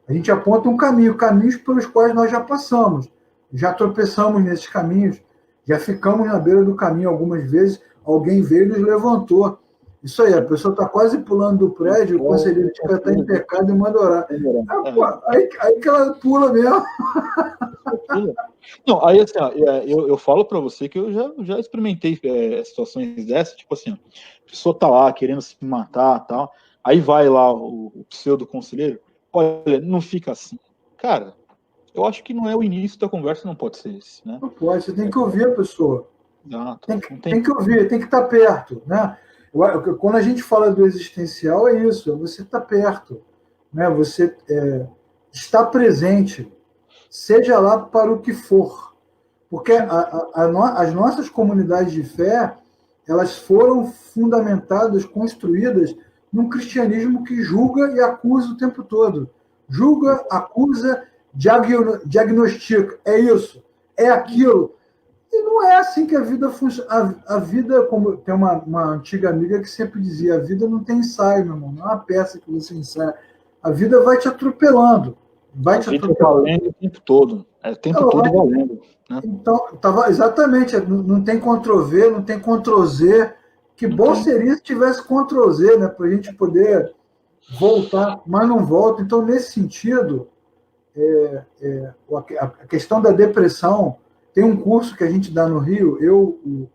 A gente aponta um caminho, caminhos pelos quais nós já passamos, já tropeçamos nesses caminhos, já ficamos na beira do caminho algumas vezes, alguém veio e nos levantou. Isso aí, a pessoa está quase pulando do prédio, o conselheiro está em pecado e manda orar. Aí que ela pula mesmo. Não, aí assim, ó, eu falo para você que eu já experimentei situações dessas, tipo assim, ó, a pessoa tá lá querendo se matar e tal, aí vai lá o pseudo-conselheiro, olha, não fica assim. Cara, eu acho que não é o início da conversa, não pode ser esse, né? Não pode, você tem que ouvir a pessoa. Exato. Tem que ouvir, tem que estar perto, né? Quando a gente fala do existencial, é isso, é você estar perto, né? Você está presente, seja lá para o que for. Porque as nossas comunidades de fé, elas foram fundamentadas, construídas num cristianismo que julga e acusa o tempo todo. Julga, acusa, diagnostica. É isso, é aquilo. E não é assim que a vida funciona. A vida, como tem uma antiga amiga que sempre dizia, a vida não tem ensaio, meu irmão, não é uma peça que você ensaia. A vida vai te atropelando. Vai te atropelando. Valendo o tempo todo. É o tempo todo valendo. Né? Então, exatamente, não tem Ctrl-V, não tem Ctrl-Z. Que bom seria se tivesse Ctrl-Z, né, para a gente poder voltar, mas não volta. Então, nesse sentido, a questão da depressão, tem um curso que a gente dá no Rio,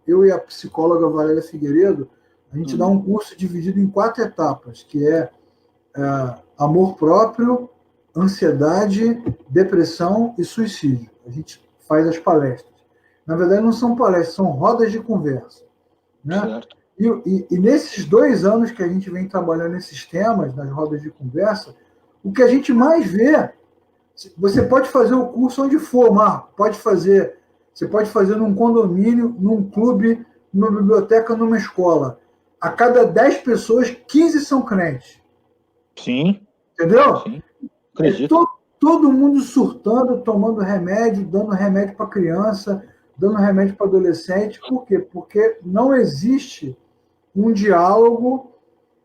eu e a psicóloga Valéria Figueiredo, a gente dá um curso dividido em 4 etapas, que é amor próprio, ansiedade, depressão e suicídio. A gente faz as palestras. Na verdade, não são palestras, são rodas de conversa. Né? E nesses 2 anos que a gente vem trabalhando nesses temas, nas rodas de conversa, o que a gente mais vê, você pode fazer o curso onde for, Marco, você pode fazer num condomínio, num clube, numa biblioteca, numa escola. A cada 10 pessoas, 15 são crentes. Sim. Entendeu? Sim. Acredito. Todo mundo surtando, tomando remédio, dando remédio para criança, dando remédio para adolescente. Por quê? Porque não existe um diálogo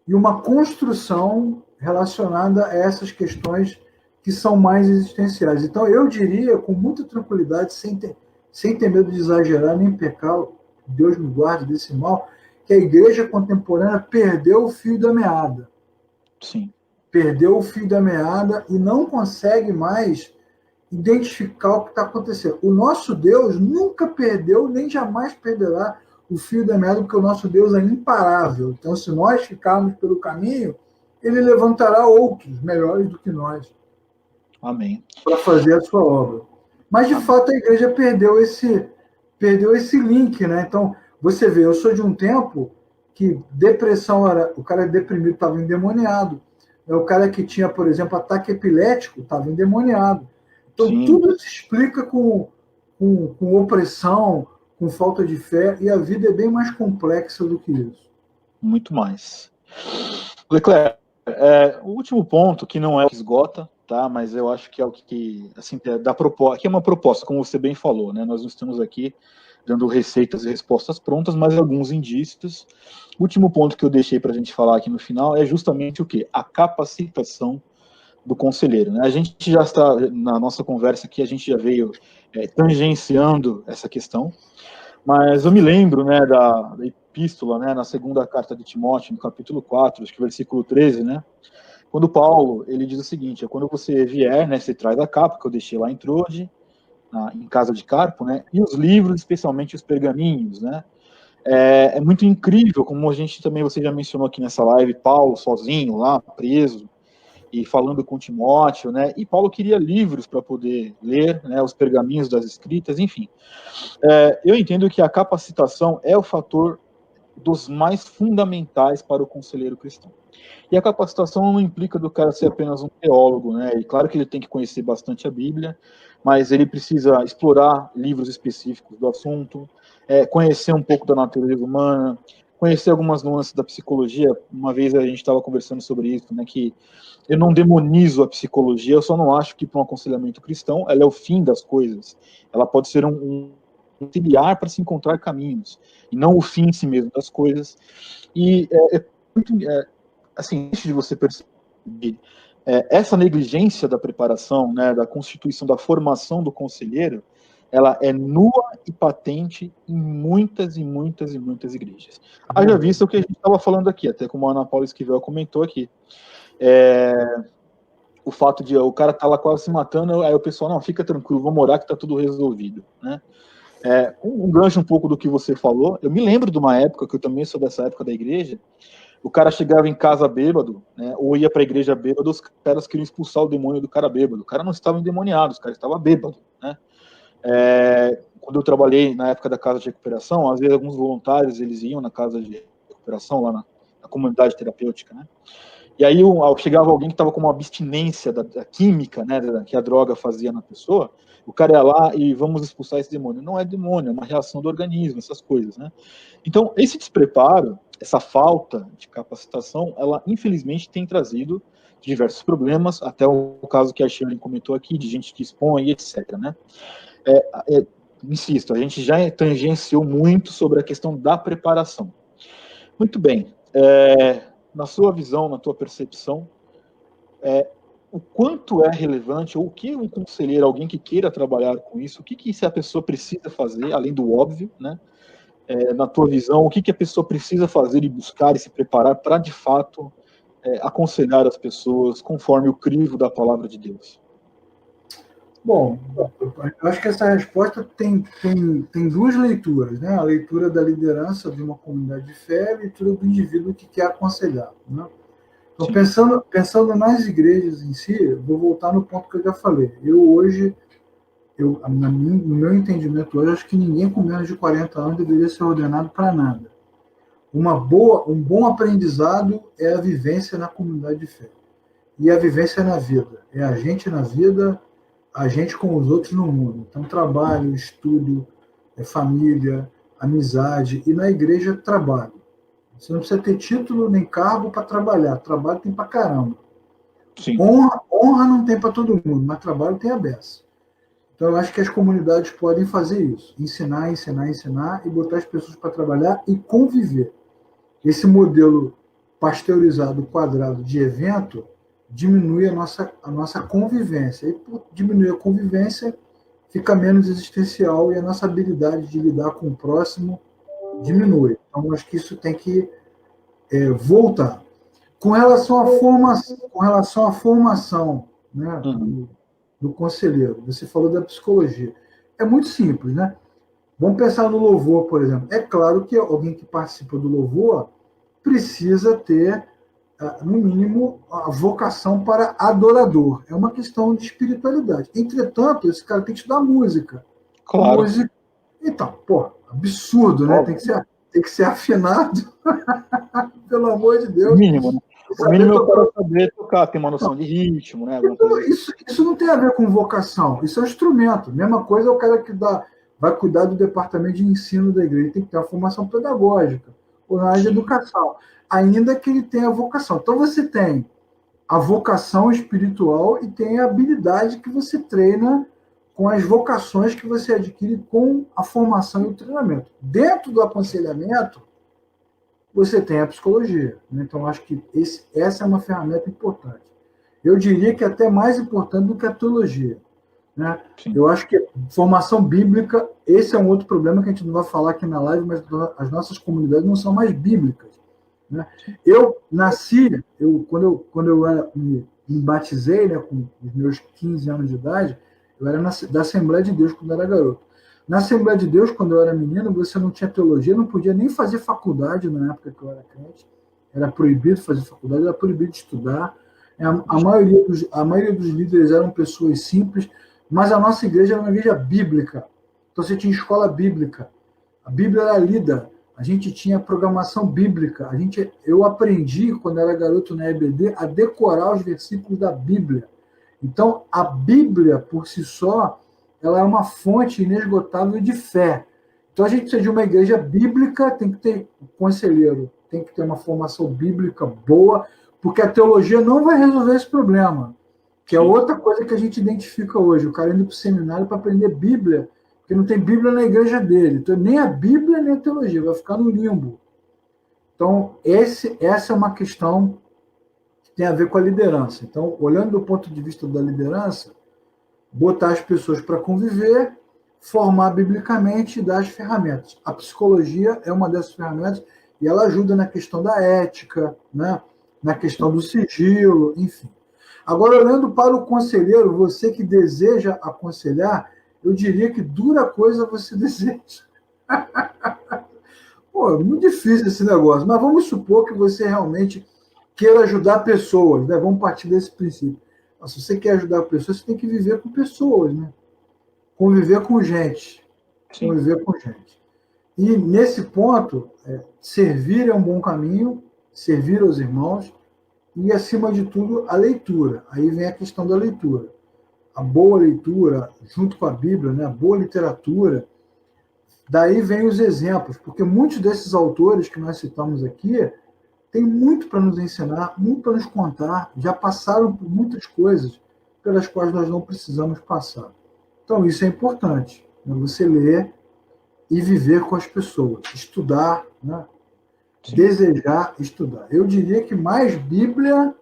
e uma construção relacionada a essas questões que são mais existenciais. Então, eu diria, com muita tranquilidade, sem ter medo de exagerar nem pecar, Deus me guarde desse mal, que a igreja contemporânea perdeu o fio da meada. Sim. Perdeu o fio da meada e não consegue mais identificar o que está acontecendo. O nosso Deus nunca perdeu, nem jamais perderá o fio da meada, porque o nosso Deus é imparável. Então, se nós ficarmos pelo caminho, ele levantará outros melhores do que nós. Amém. Para fazer a sua obra. Mas, de fato, a igreja perdeu esse link, né? Então, você vê, eu sou de um tempo que depressão era... O cara deprimido estava endemoniado. O cara que tinha, por exemplo, ataque epilético estava endemoniado. Então, sim, tudo se explica com opressão, com falta de fé, e a vida é bem mais complexa do que isso. Muito mais. Leclerc, o último ponto, que não é o que esgota, tá? Mas eu acho que é o que, assim, da proposta, que é uma proposta, como você bem falou, né? Nós não estamos aqui dando receitas e respostas prontas, mas alguns indícios. O último ponto que eu deixei para a gente falar aqui no final é justamente o quê? A capacitação do conselheiro, né? A gente já está, na nossa conversa aqui, a gente já veio tangenciando essa questão, mas eu me lembro, né, da epístola, né, na segunda carta de Timóteo, no capítulo 4, acho que versículo 13, né, quando Paulo, ele diz o seguinte, quando você vier, né, você traz a capa, que eu deixei lá em Troade, em casa de Carpo, né, e os livros, especialmente os pergaminhos, né, é muito incrível, como a gente também, você já mencionou aqui nessa live, Paulo sozinho lá, preso, e falando com Timóteo, né, e Paulo queria livros para poder ler, né, os pergaminhos das escritas, enfim. Eu entendo que a capacitação é o fator dos mais fundamentais para o conselheiro cristão. E a capacitação não implica do cara ser apenas um teólogo, né? E claro que ele tem que conhecer bastante a Bíblia, mas ele precisa explorar livros específicos do assunto, conhecer um pouco da natureza humana, conhecer algumas nuances da psicologia. Uma vez a gente estava conversando sobre isso, né? Que eu não demonizo a psicologia, eu só não acho que para um aconselhamento cristão ela é o fim das coisas. Ela pode ser um auxiliar para se encontrar caminhos, e não o fim em si mesmo das coisas. E muito assim, antes de você perceber essa negligência da preparação, né, da constituição, da formação do conselheiro, ela é nua e patente em muitas e muitas e muitas igrejas. Haja visto o que a gente estava falando aqui, até como a Ana Paula Esquivel comentou aqui. O fato de o cara tá lá quase se matando, aí o pessoal, não, fica tranquilo, vamos orar que tá tudo resolvido, né? Um gancho um pouco do que você falou, eu me lembro de uma época, que eu também sou dessa época da igreja, o cara chegava em casa bêbado, né, ou ia para a igreja bêbado, os caras queriam expulsar o demônio do cara bêbado. O cara não estava endemoniado, o cara estava bêbado, né? Quando eu trabalhei na época da casa de recuperação, às vezes alguns voluntários eles iam na casa de recuperação, lá na comunidade terapêutica, né? E aí chegava alguém que estava com uma abstinência da química, né, que a droga fazia na pessoa, o cara ia lá e vamos expulsar esse demônio. Não é demônio, é uma reação do organismo, essas coisas, né? Então, esse despreparo, essa falta de capacitação, ela infelizmente tem trazido diversos problemas, até o caso que a Shirley comentou aqui, de gente que expõe, etc., né? Insisto, a gente já tangenciou muito sobre a questão da preparação. Muito bem. Na sua visão, na tua percepção, o quanto é relevante, ou o que um conselheiro, alguém que queira trabalhar com isso, o que a pessoa precisa fazer, além do óbvio, né? Na tua visão, o que a pessoa precisa fazer e buscar e se preparar para, de fato, aconselhar as pessoas conforme o crivo da palavra de Deus? Bom, eu acho que essa resposta tem duas leituras, né? A leitura da liderança de uma comunidade de fé e a leitura do indivíduo que quer aconselhar, né? Então, pensando nas igrejas em si, vou voltar no ponto que eu já falei. Hoje, no meu entendimento hoje, acho que ninguém com menos de 40 anos deveria ser ordenado para nada. Um bom aprendizado é a vivência na comunidade de fé. E a vivência na vida. É a gente na vida, a gente com os outros no mundo. Então, trabalho, estudo, família, amizade. E na igreja, trabalho. Você não precisa ter título nem cargo para trabalhar. Trabalho tem para caramba. Sim. Honra não tem para todo mundo, mas trabalho tem a beça. Então, eu acho que as comunidades podem fazer isso. Ensinar e botar as pessoas para trabalhar e conviver. Esse modelo pasteurizado, quadrado de evento, diminui a nossa convivência. E por diminuir a convivência, fica menos existencial e a nossa habilidade de lidar com o próximo diminui. Então, acho que isso tem que voltar. Com relação à formação, né, do conselheiro, você falou da psicologia. É muito simples, né? Vamos pensar no louvor, por exemplo. É claro que alguém que participa do louvor precisa ter, no mínimo, a vocação para adorador. É uma questão de espiritualidade. Entretanto, esse cara tem que estudar música. Claro. Então, absurdo, né? Tem que ser afinado. Pelo amor de Deus. O mínimo, né? O mínimo é para saber tocar, ter uma noção de ritmo, né? Isso não tem a ver com vocação. Isso é um instrumento. Mesma coisa é o cara que vai cuidar do departamento de ensino da igreja. Ele tem que ter uma formação pedagógica ou na área de educação, ainda que ele tenha a vocação. Então, você tem a vocação espiritual e tem a habilidade que você treina com as vocações que você adquire com a formação e o treinamento. Dentro do aconselhamento, você tem a psicologia, né? Então, acho que essa é uma ferramenta importante. Eu diria que é até mais importante do que a teologia, né? Eu acho que formação bíblica, esse é um outro problema que a gente não vai falar aqui na live, mas as nossas comunidades não são mais bíblicas, né? Eu nasci, quando eu me batizei, né, com os meus 15 anos de idade, eu era da Assembleia de Deus quando eu era garoto. Na Assembleia de Deus, quando eu era menino, você não tinha teologia, não podia nem fazer faculdade na época que eu era crente. Era proibido fazer faculdade, era proibido estudar. A maioria dos líderes eram pessoas simples, mas a nossa igreja era uma igreja bíblica. Então você tinha escola bíblica. A Bíblia era lida. a gente tinha programação bíblica. Eu aprendi, quando era garoto na EBD, a decorar os versículos da Bíblia. Então, a Bíblia, por si só, ela é uma fonte inesgotável de fé. Então, a gente precisa de uma igreja bíblica, tem que ter um conselheiro, tem que ter uma formação bíblica boa, porque a teologia não vai resolver esse problema, que é outra coisa que a gente identifica hoje. O cara indo para o seminário para aprender Bíblia, porque não tem Bíblia na igreja dele. Então, nem a Bíblia, nem a teologia, vai ficar no limbo. Então, essa é uma questão que tem a ver com a liderança. Então, olhando do ponto de vista da liderança, botar as pessoas para conviver, formar biblicamente e dar as ferramentas. A psicologia é uma dessas ferramentas e ela ajuda na questão da ética, né? Na questão do sigilo, enfim. Agora, olhando para o conselheiro, você que deseja aconselhar, eu diria que dura coisa você deseja. Pô, é muito difícil esse negócio, mas vamos supor que você realmente queira ajudar pessoas, né? Vamos partir desse princípio. Mas se você quer ajudar pessoas, você tem que viver com pessoas, né? Conviver com gente. Sim. Conviver com gente. E, nesse ponto, servir é um bom caminho, servir aos irmãos, e, acima de tudo, a leitura. Aí vem a questão da leitura. A boa leitura, junto com a Bíblia, né? A boa literatura. Daí vem os exemplos, porque muitos desses autores que nós citamos aqui têm muito para nos ensinar, muito para nos contar, já passaram por muitas coisas pelas quais nós não precisamos passar. Então, isso é importante, né? Você ler e viver com as pessoas, estudar, né? Desejar estudar. Eu diria que mais Bíblia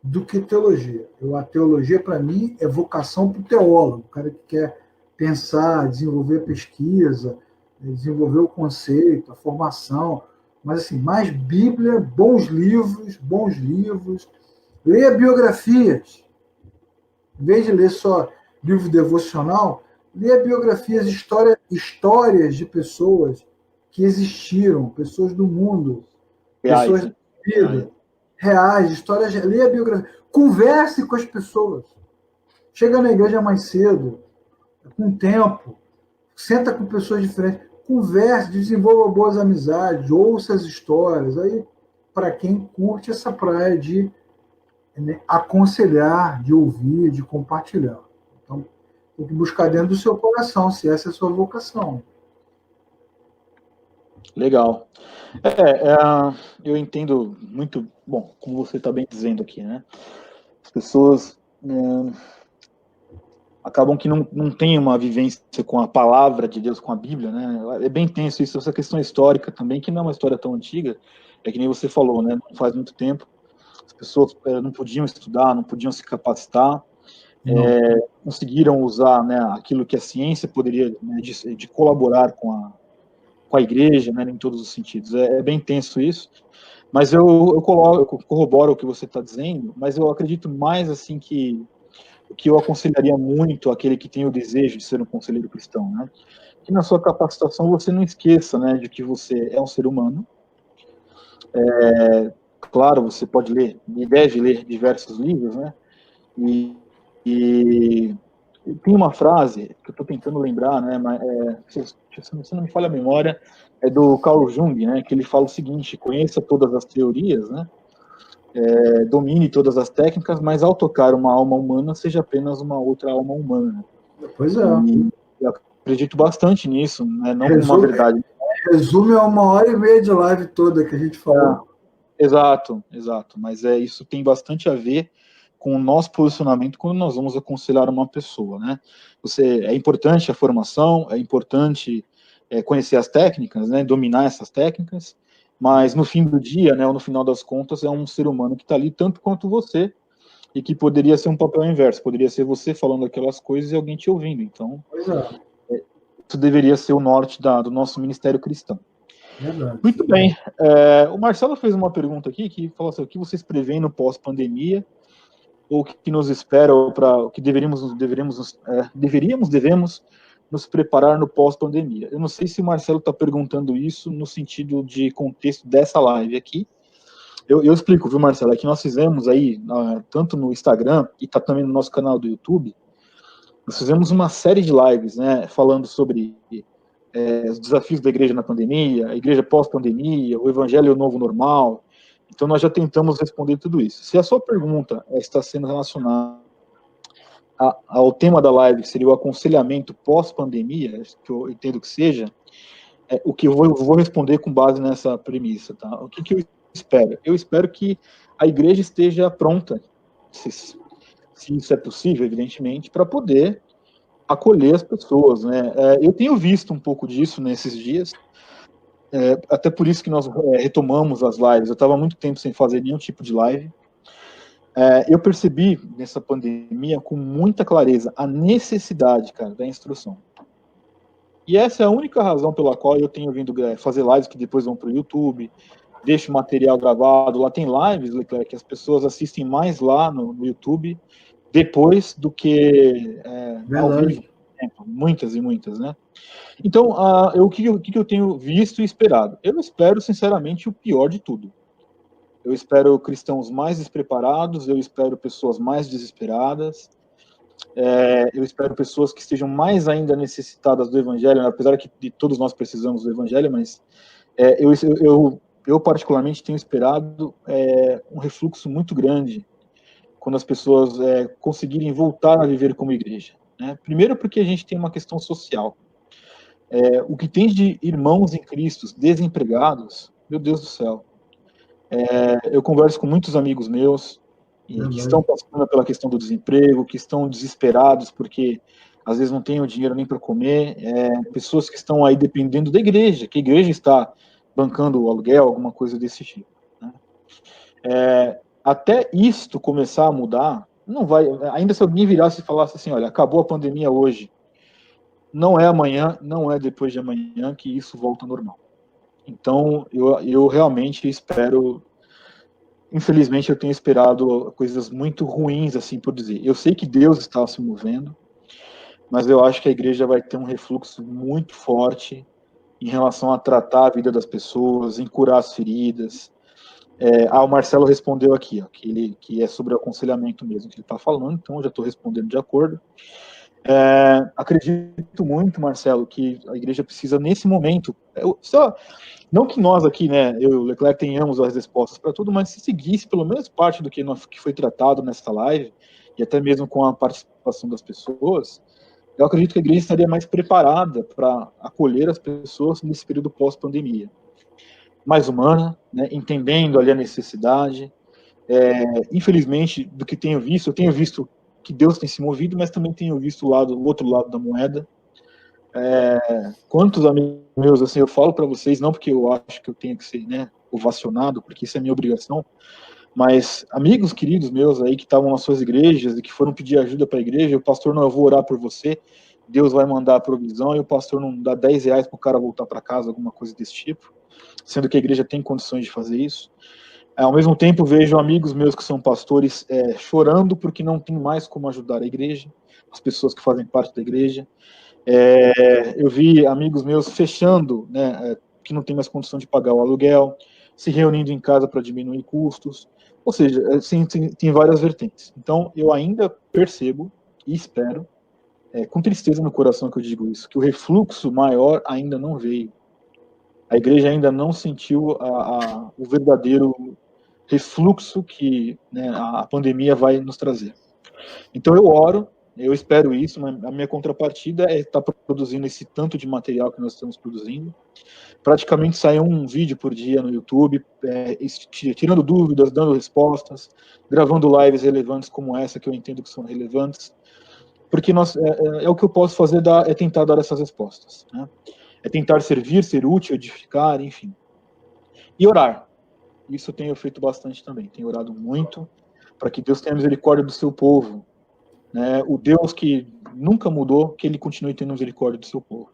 do que teologia. A teologia, para mim, é vocação para o teólogo, o cara que quer pensar, desenvolver a pesquisa, desenvolver o conceito, a formação. Mas, assim, mais Bíblia, bons livros. Leia biografias. Em vez de ler só livro devocional, leia biografias, histórias de pessoas que existiram, pessoas do mundo, Reais, pessoas da vida, reais, histórias. Leia biografia. Converse com as pessoas. Chega na igreja mais cedo, com tempo, senta com pessoas diferentes, converse, desenvolva boas amizades, ouça as histórias. Aí, para quem curte essa praia de aconselhar, de ouvir, de compartilhar. Então, tem que buscar dentro do seu coração, se essa é a sua vocação. Legal. Eu entendo muito, bom, como você está bem dizendo aqui, né? As pessoas acabam que não têm uma vivência com a palavra de Deus, com a Bíblia, né? É bem tenso isso, essa questão histórica também, que não é uma história tão antiga, é que nem você falou, né? Não faz muito tempo, as pessoas não podiam estudar, não podiam se capacitar, conseguiram usar, né, aquilo que a ciência poderia, né, de colaborar com a igreja, né, em todos os sentidos. É bem tenso isso, mas eu corroboro o que você está dizendo, mas eu acredito mais assim que o que eu aconselharia muito àquele que tem o desejo de ser um conselheiro cristão, né, que na sua capacitação você não esqueça, né, de que você é um ser humano. Claro, você pode ler e deve ler diversos livros, né, e tem uma frase que eu estou tentando lembrar, né, mas se não me falha a memória, é do Carl Jung, né, que ele fala o seguinte: conheça todas as teorias, né, domine todas as técnicas, mas ao tocar uma alma humana, seja apenas uma outra alma humana. Pois é. E eu acredito bastante nisso, né, não como uma verdade. Resume a 1h30 de live toda que a gente falou. Exato, mas isso tem bastante a ver com o nosso posicionamento quando nós vamos aconselhar uma pessoa, né? É importante a formação, é importante conhecer as técnicas, né? Dominar essas técnicas, mas no fim do dia, né? Ou no final das contas, é um ser humano que está ali tanto quanto você e que poderia ser um papel inverso, poderia ser você falando aquelas coisas e alguém te ouvindo. Então, isso deveria ser o norte do nosso ministério cristão. Verdade. Muito bem. O Marcelo fez uma pergunta aqui que falou assim: o que vocês preveem no pós-pandemia? Ou o que nos espera, ou para o que devemos nos preparar no pós-pandemia. Eu não sei se o Marcelo está perguntando isso no sentido de contexto dessa live aqui. Eu explico, viu, Marcelo? É que nós fizemos aí, tanto no Instagram e está também no nosso canal do YouTube, nós fizemos uma série de lives, né, falando sobre os desafios da igreja na pandemia, a igreja pós-pandemia, o evangelho é o novo normal. Então, nós já tentamos responder tudo isso. Se a sua pergunta está sendo relacionada ao tema da live, que seria o aconselhamento pós-pandemia, que eu entendo que seja, o que eu vou responder com base nessa premissa. Tá? O que eu espero? Eu espero que a igreja esteja pronta, se isso é possível, evidentemente, para poder acolher as pessoas, né? Eu tenho visto um pouco disso nesses dias, até por isso que nós retomamos as lives. Eu estava há muito tempo sem fazer nenhum tipo de live. Eu percebi nessa pandemia com muita clareza a necessidade, cara, da instrução. E essa é a única razão pela qual eu tenho vindo fazer lives que depois vão para o YouTube, deixo material gravado. Lá tem lives, Leclerc, que as pessoas assistem mais lá no YouTube depois do que ao vivo. Muitas e muitas, né? Então, o que eu tenho visto e esperado? Eu espero, sinceramente, o pior de tudo. Eu espero cristãos mais despreparados, eu espero pessoas mais desesperadas, eu espero pessoas que estejam mais ainda necessitadas do evangelho, apesar que de todos nós precisamos do evangelho, mas eu particularmente tenho esperado um refluxo muito grande quando as pessoas conseguirem voltar a viver como igreja. Né? Primeiro porque a gente tem uma questão social. O que tem de irmãos em Cristo desempregados, meu Deus do céu. Eu converso com muitos amigos meus que estão passando pela questão do desemprego, que estão desesperados porque às vezes não têm o dinheiro nem para comer, pessoas que estão aí dependendo da igreja, que a igreja está bancando o aluguel, alguma coisa desse tipo. Né? Até isto começar a mudar, não vai, ainda se alguém virasse e falasse assim, olha, acabou a pandemia hoje, não é amanhã, não é depois de amanhã que isso volta ao normal. Então, eu realmente espero, infelizmente eu tenho esperado coisas muito ruins, assim por dizer. Eu sei que Deus está se movendo, mas eu acho que a igreja vai ter um refluxo muito forte em relação a tratar a vida das pessoas, em curar as feridas. O Marcelo respondeu aqui, ó, que é sobre o aconselhamento mesmo que ele está falando, então eu já estou respondendo de acordo. Acredito muito, Marcelo, que a igreja precisa, nesse momento, não que nós aqui, né, eu e o Leclerc tenhamos as respostas para tudo, mas se seguisse pelo menos parte do que foi tratado nessa live, e até mesmo com a participação das pessoas, eu acredito que a igreja estaria mais preparada para acolher as pessoas nesse período pós-pandemia. Mais humana, né, entendendo ali a necessidade. Infelizmente, do que tenho visto, eu tenho visto que Deus tem se movido, mas também tenho visto o outro lado da moeda. Quantos amigos meus, assim, eu falo para vocês, não porque eu acho que eu tenho que ser, né, ovacionado, porque isso é minha obrigação, mas amigos queridos meus aí que estavam nas suas igrejas e que foram pedir ajuda para a igreja, o pastor, não, eu vou orar por você, Deus vai mandar a provisão, e o pastor não dá R$10 para o cara voltar para casa, alguma coisa desse tipo, sendo que a igreja tem condições de fazer isso. Ao mesmo tempo, vejo amigos meus que são pastores chorando porque não tem mais como ajudar a igreja, as pessoas que fazem parte da igreja. Eu vi amigos meus fechando, né, que não tem mais condição de pagar o aluguel, se reunindo em casa para diminuir custos. Ou seja, tem várias vertentes. Então, eu ainda percebo e espero, com tristeza no coração que eu digo isso, que o refluxo maior ainda não veio. A igreja ainda não sentiu o verdadeiro refluxo que, né, a pandemia vai nos trazer. Então eu oro, eu espero isso, mas a minha contrapartida é estar produzindo esse tanto de material que nós estamos produzindo. Praticamente sai um vídeo por dia no YouTube, tirando dúvidas, dando respostas, gravando lives relevantes como essa, que eu entendo que são relevantes, porque o que eu posso fazer é tentar dar essas respostas, né? É tentar servir, ser útil, edificar, enfim. E orar. Isso eu tenho feito bastante também. Tenho orado muito para que Deus tenha misericórdia do seu povo. Né? O Deus que nunca mudou, que ele continue tendo misericórdia do seu povo.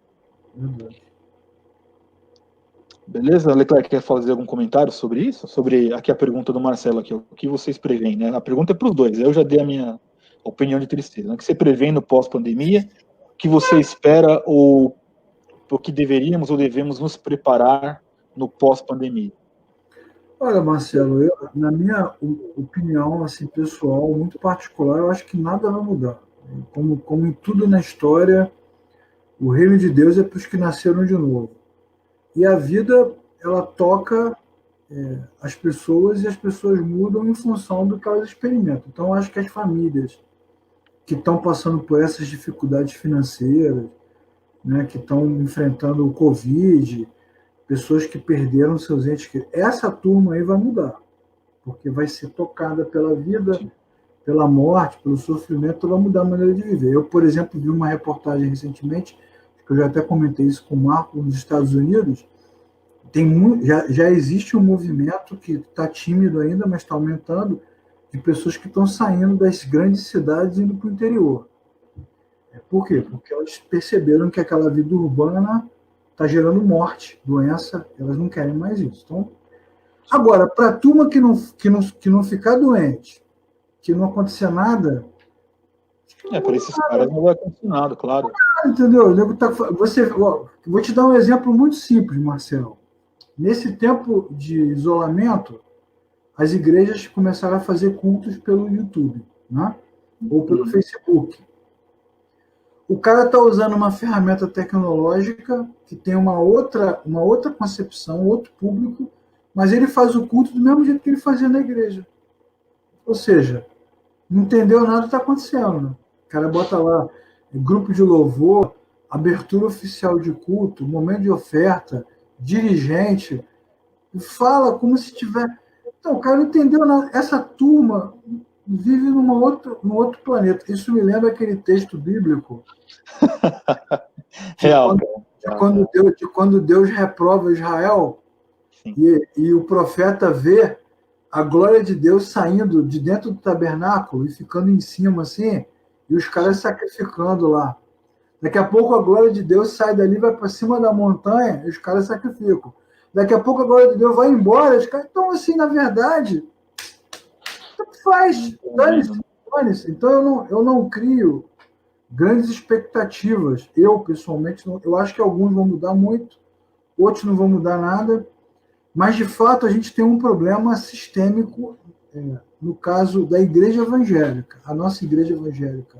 Beleza? Leclerc, quer fazer algum comentário sobre isso? Sobre aqui a pergunta do Marcelo, aqui, o que vocês preveem? Né? A pergunta é para os dois. Eu já dei a minha opinião de tristeza. Né? O que você prevê no pós-pandemia? O que você espera ou o que deveríamos ou devemos nos preparar no pós-pandemia? Olha, Marcelo, na minha opinião, assim, pessoal, muito particular, eu acho que nada vai mudar. Como em tudo na história, O reino de Deus é para os que nasceram de novo. E a vida, ela toca as pessoas, e as pessoas mudam em função do que elas experimentam. Então, eu acho que as famílias que estão passando por essas dificuldades financeiras, né, que estão enfrentando o Covid, pessoas que perderam seus entes, essa turma aí vai mudar, porque vai ser tocada pela vida, pela morte, pelo sofrimento, vai mudar a maneira de viver. Eu, por exemplo, vi uma reportagem recentemente, que eu já até comentei isso com o Marco, nos Estados Unidos, já existe um movimento que está tímido ainda, mas está aumentando, de pessoas que estão saindo das grandes cidades e indo para o interior. Por quê? Porque elas perceberam que aquela vida urbana está gerando morte, doença, elas não querem mais isso. Então, agora, para a turma que não ficar doente, que não acontecer nada... Para esses caras não vai acontecer nada, claro. Entendeu? Vou te dar um exemplo muito simples, Marcelo. Nesse tempo de isolamento, as igrejas começaram a fazer cultos pelo YouTube, né? Ou pelo Facebook. O cara está usando uma ferramenta tecnológica que tem uma outra concepção, outro público, mas ele faz o culto do mesmo jeito que ele fazia na igreja. Ou seja, não entendeu nada do que está acontecendo. Né? O cara bota lá grupo de louvor, abertura oficial de culto, momento de oferta, dirigente, e fala como se tiver... Então, o cara não entendeu nada. Essa turma vive num outro planeta. Isso me lembra aquele texto bíblico Real. De quando Deus reprova Israel e o profeta vê a glória de Deus saindo de dentro do tabernáculo e ficando em cima assim, e os caras sacrificando lá. Daqui a pouco a glória de Deus sai dali, vai para cima da montanha e os caras sacrificam. Daqui a pouco a glória de Deus vai embora, os caras... Então, assim, na verdade, tanto faz. Dane-se. Então, eu não crio grandes expectativas. Eu, pessoalmente, eu acho que alguns vão mudar muito, outros não vão mudar nada, mas, de fato, a gente tem um problema sistêmico no caso da igreja evangélica. A nossa igreja evangélica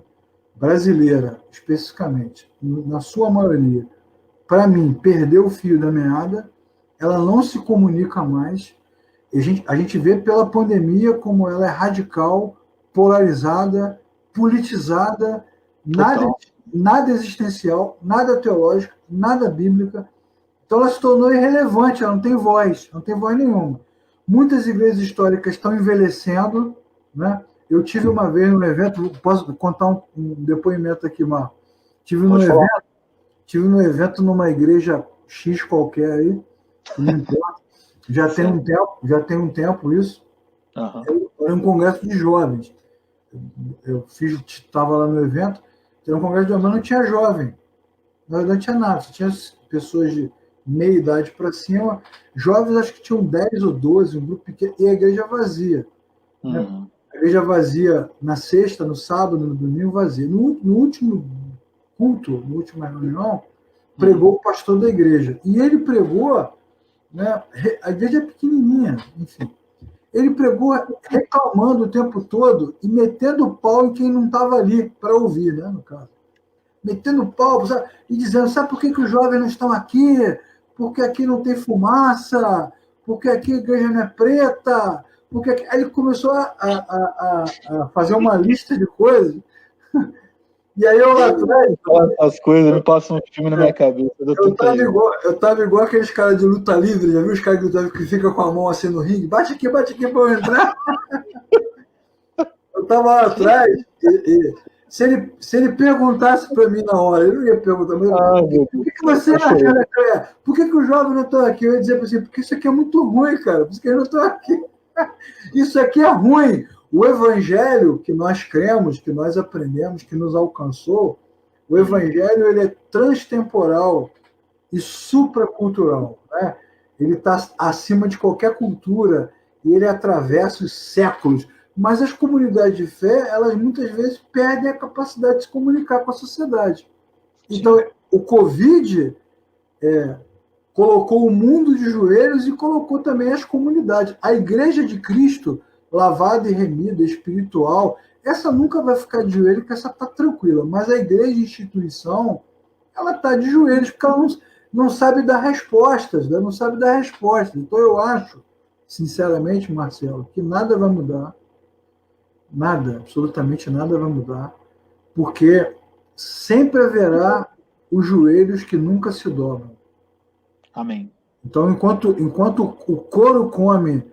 brasileira, especificamente, na sua maioria, para mim, perdeu o fio da meada, ela não se comunica mais. A gente vê pela pandemia como ela é radical, polarizada, politizada, nada existencial, nada teológica, nada bíblica. Então ela se tornou irrelevante, ela não tem voz nenhuma. Muitas igrejas históricas estão envelhecendo, né? Eu tive uma vez num evento, posso contar um depoimento aqui, Marco. Tive num evento numa igreja X qualquer aí, não importa. Já tem um tempo isso. Era um congresso de jovens. Eu estava lá no evento, era um congresso de jovens, mas não tinha jovem. Na verdade, não tinha nada. Tinha pessoas de meia idade para cima. Jovens, acho que tinham 10 ou 12, um grupo pequeno, e a igreja vazia. Né? A igreja vazia na sexta, no sábado, no domingo, vazia. No último culto, na última reunião, pregou o pastor da igreja. E ele pregou, né, a igreja é pequenininha, enfim. Ele pregou reclamando o tempo todo e metendo o pau em quem não estava ali para ouvir, né, no caso. Metendo o pau, sabe? E dizendo, sabe por que os jovens não estão aqui? Porque aqui não tem fumaça, porque aqui a igreja não é preta, porque aqui... Aí ele começou a fazer uma lista de coisas. E aí eu lá atrás... As coisas me passam um filme na minha cabeça. Eu tava igual aqueles caras de luta livre, já viu os caras que ficam com a mão assim no ringue? Bate aqui para eu entrar. Eu tava lá atrás e se ele perguntasse para mim na hora, ele não ia perguntar, mas por que você acha, né, por que os jovens não estão aqui? Eu ia dizer para você, porque isso aqui é muito ruim, cara, por isso que eles não estão aqui. Isso aqui é ruim. O evangelho que nós cremos, que nós aprendemos, que nos alcançou, o evangelho ele é transtemporal e supracultural. Né? Ele está acima de qualquer cultura e ele atravessa os séculos. Mas as comunidades de fé, elas muitas vezes perdem a capacidade de se comunicar com a sociedade. Então, o Covid colocou o mundo de joelhos e colocou também as comunidades. A Igreja de Cristo, lavada e remida, espiritual, essa nunca vai ficar de joelho, porque essa está tranquila. Mas a igreja instituição, ela está de joelhos, porque ela não sabe dar respostas, né? Não sabe dar respostas. Então eu acho, sinceramente, Marcelo, que nada vai mudar, nada, absolutamente nada vai mudar, porque sempre haverá os joelhos que nunca se dobram. Amém. Então, enquanto o couro come,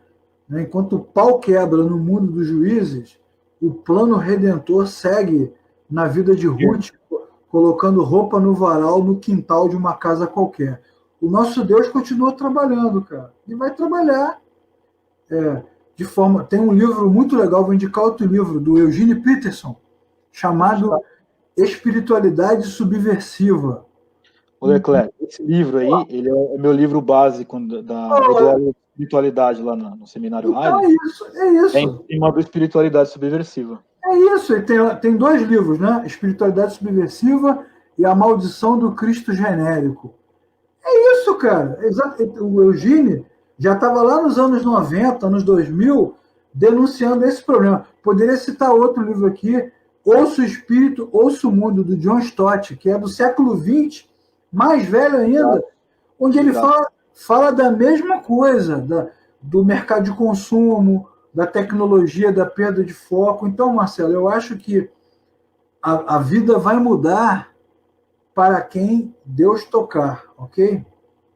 né, enquanto o pau quebra no mundo dos juízes, o plano redentor segue na vida de Ruth, colocando roupa no varal no quintal de uma casa qualquer. O nosso Deus continua trabalhando, cara, e vai trabalhar de forma. Tem um livro muito legal, vou indicar outro livro, do Eugene Peterson, chamado Espiritualidade Subversiva. Ô Leclerc, esse livro aí, ele é o meu livro básico da graduação de espiritualidade lá no Seminário Então Riley. é isso. É em cima da espiritualidade subversiva. É isso. E tem dois livros, né? Espiritualidade Subversiva e A Maldição do Cristo Genérico. É isso, cara. O Eugênio já estava lá nos anos 90, anos 2000, denunciando esse problema. Poderia citar outro livro aqui, Ouça o Espírito, Ouça o Mundo, do John Stott, que é do século XX, mais velho ainda, onde ele fala da mesma coisa, do mercado de consumo, da tecnologia, da perda de foco. Então, Marcelo, eu acho que a vida vai mudar para quem Deus tocar, ok?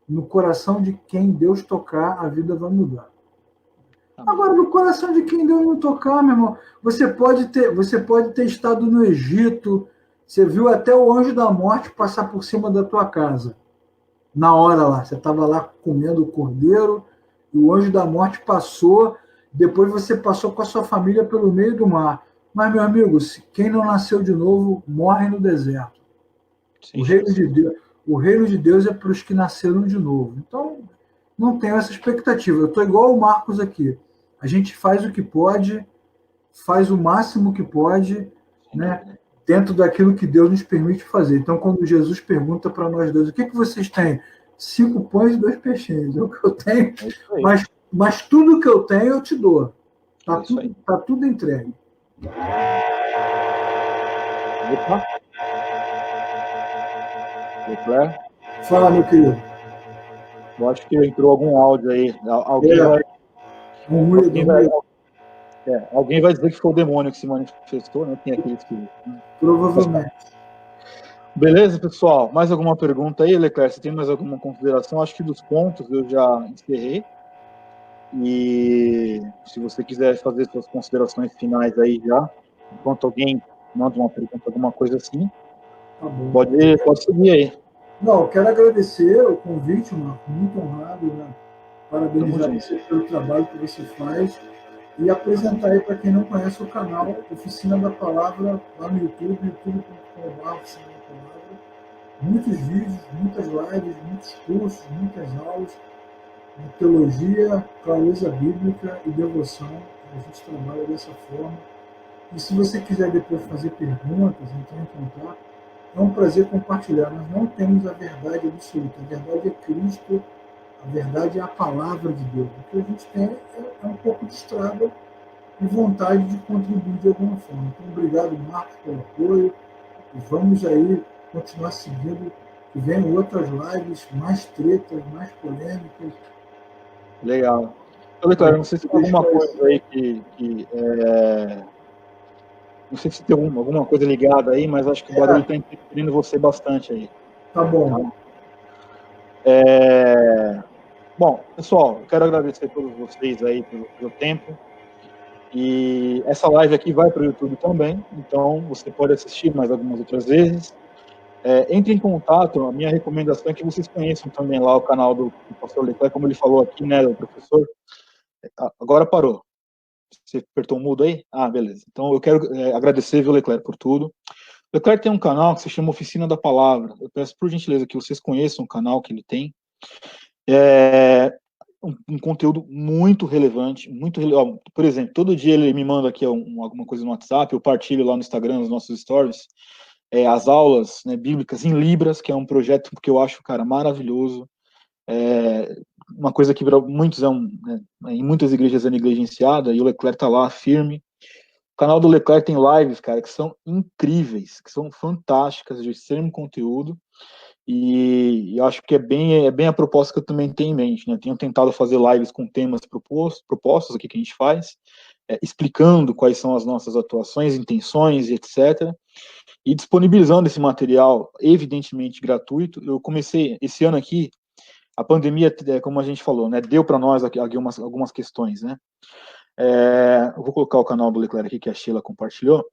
No coração de quem Deus tocar, a vida vai mudar. Agora, no coração de quem Deus não tocar, meu irmão, você pode ter estado no Egito, você viu até o anjo da morte passar por cima da tua casa. Na hora lá, você estava lá comendo o cordeiro, e o anjo da morte passou, depois você passou com a sua família pelo meio do mar. Mas, meu amigo, quem não nasceu de novo, morre no deserto. Sim, o reino de Deus é para os que nasceram de novo. Então, não tenho essa expectativa. Eu estou igual o Marcos aqui. A gente faz o que pode, faz o máximo que pode, né, dentro daquilo que Deus nos permite fazer. Então, quando Jesus pergunta para nós dois, o que vocês têm? 5 pães e 2 peixinhos. É o que eu tenho. Mas tudo que eu tenho, eu te dou. Tá tudo entregue. Opa. Leclerc? Fala, meu querido. Eu acho que entrou algum áudio aí. Alguém vai dizer que foi o demônio que se manifestou, né? Tem aqueles que... Provavelmente. Beleza, pessoal? Mais alguma pergunta aí, Leclerc? Você tem mais alguma consideração? Acho que dos pontos eu já encerrei. E se você quiser fazer suas considerações finais aí já, enquanto alguém manda uma pergunta, alguma coisa assim, tá bom. Pode seguir aí. Não, eu quero agradecer o convite, Marco, muito honrado, né? Parabenizar você pelo trabalho que você faz e apresentar aí para quem não conhece o canal Oficina da Palavra lá no YouTube, youtube.com.br Oficina da Palavra. Muitos vídeos, muitas lives, muitos cursos, muitas aulas, teologia, clareza bíblica e devoção. A gente trabalha dessa forma. E se você quiser depois fazer perguntas, entrar em contato, é um prazer compartilhar. Nós não temos a verdade absoluta. A verdade é Cristo, a verdade é a palavra de Deus. O que a gente tem é um pouco de estrada e vontade de contribuir de alguma forma. Então, obrigado, Marcos, pelo apoio. E vamos aí continuar seguindo. E vem outras lives, mais tretas, mais polêmicas. Legal. Leclerc, não sei se tem alguma coisa aí não sei se tem alguma coisa ligada aí, mas acho que o barulho está interferindo você bastante aí. Tá bom. Bom, pessoal, eu quero agradecer a todos vocês aí pelo tempo. E essa live aqui vai para o YouTube também, então você pode assistir mais algumas outras vezes. Entre em contato, a minha recomendação é que vocês conheçam também lá o canal do pastor Leclerc, como ele falou aqui, né, o professor. Agora parou. Você apertou o mudo aí? Ah, beleza. Então eu quero agradecer, viu, Leclerc, por tudo. O Leclerc tem um canal que se chama Oficina da Palavra. Eu peço, por gentileza, que vocês conheçam o canal que ele tem. Um conteúdo muito relevante, por exemplo, todo dia ele me manda aqui alguma coisa no WhatsApp, eu partilho lá no Instagram, nos nossos stories, as aulas, né, bíblicas em Libras, que é um projeto que eu acho, cara, maravilhoso. Uma coisa que muitos em muitas igrejas é negligenciada, e o Leclerc tá lá firme. O canal do Leclerc tem lives, cara, que são incríveis, que são fantásticas, de extremo conteúdo. E eu acho que é bem a proposta que eu também tenho em mente, né? Tenho tentado fazer lives com temas propostos aqui que a gente faz, explicando quais são as nossas atuações, intenções e etc. E disponibilizando esse material, evidentemente gratuito. Eu comecei esse ano aqui, a pandemia, como a gente falou, né? Deu para nós aqui algumas questões, né? Eu vou colocar o canal do Leclerc aqui, que a Sheila compartilhou.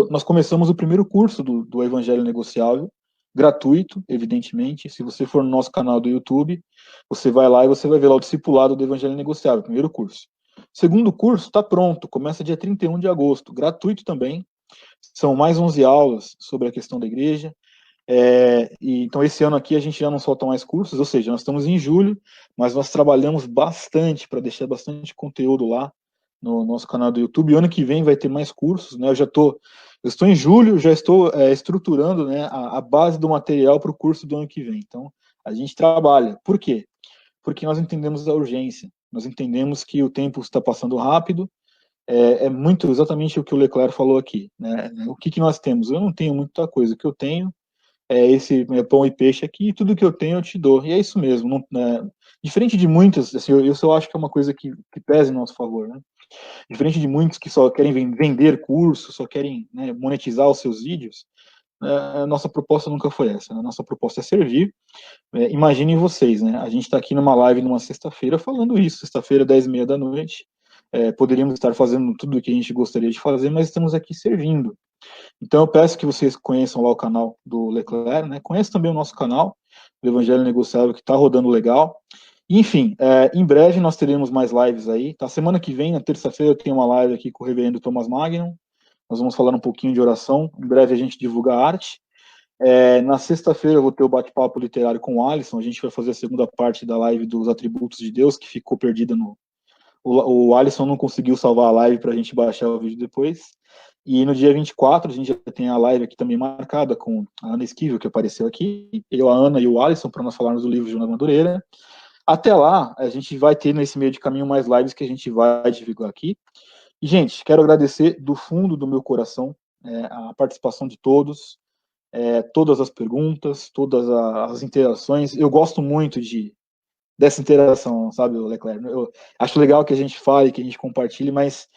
Nós começamos o primeiro curso do Evangelho Negociável, gratuito, evidentemente. Se você for no nosso canal do YouTube, você vai lá e você vai ver lá o discipulado do Evangelho Negociável, primeiro curso. Segundo curso está pronto, começa dia 31 de agosto, gratuito também. São mais 11 aulas sobre a questão da igreja. Então, esse ano aqui a gente já não solta mais cursos, ou seja, nós estamos em julho, mas nós trabalhamos bastante para deixar bastante conteúdo lá no nosso canal do YouTube. E ano que vem vai ter mais cursos, né? Eu estou em julho, já estou estruturando, né, a base do material para o curso do ano que vem. Então, a gente trabalha. Por quê? Porque nós entendemos a urgência, nós entendemos que o tempo está passando rápido. É muito exatamente o que o Leclerc falou aqui, né? O que nós temos? Eu não tenho muita coisa, o que eu tenho esse pão e peixe aqui, e tudo que eu tenho eu te dou. E é isso mesmo. Não, diferente de muitas, assim, eu só acho que é uma coisa que pesa em nosso favor, né? Diferente de muitos que só querem vender cursos, só querem, né, monetizar os seus vídeos, a nossa proposta nunca foi essa. Né? A nossa proposta é servir. Imaginem vocês, né? A gente está aqui numa live numa sexta-feira falando isso, sexta-feira, 10h30 da noite. Poderíamos estar fazendo tudo o que a gente gostaria de fazer, mas estamos aqui servindo. Então eu peço que vocês conheçam lá o canal do Leclerc, né? Conheçam também o nosso canal, do Evangelho Negociável, que está rodando legal. Enfim, em breve nós teremos mais lives aí, tá? Semana que vem, na terça-feira, eu tenho uma live aqui com o reverendo Thomas Magnum. Nós vamos falar um pouquinho de oração. Em breve a gente divulga a arte. Na sexta-feira eu vou ter o bate-papo literário com o Alisson. A gente vai fazer a segunda parte da live dos atributos de Deus, que ficou perdida no... O Alisson não conseguiu salvar a live para a gente baixar o vídeo depois. E no dia 24, a gente já tem a live aqui também marcada com a Ana Esquivel, que apareceu aqui, eu, a Ana e o Alisson, para nós falarmos do livro de Jonas Madureira. Até lá, a gente vai ter nesse meio de caminho mais lives que a gente vai divulgar aqui. E, gente, quero agradecer do fundo do meu coração a participação de todos, todas as perguntas, todas as interações. Eu gosto muito dessa interação, sabe, Leclerc? Eu acho legal que a gente fale, que a gente compartilhe, mas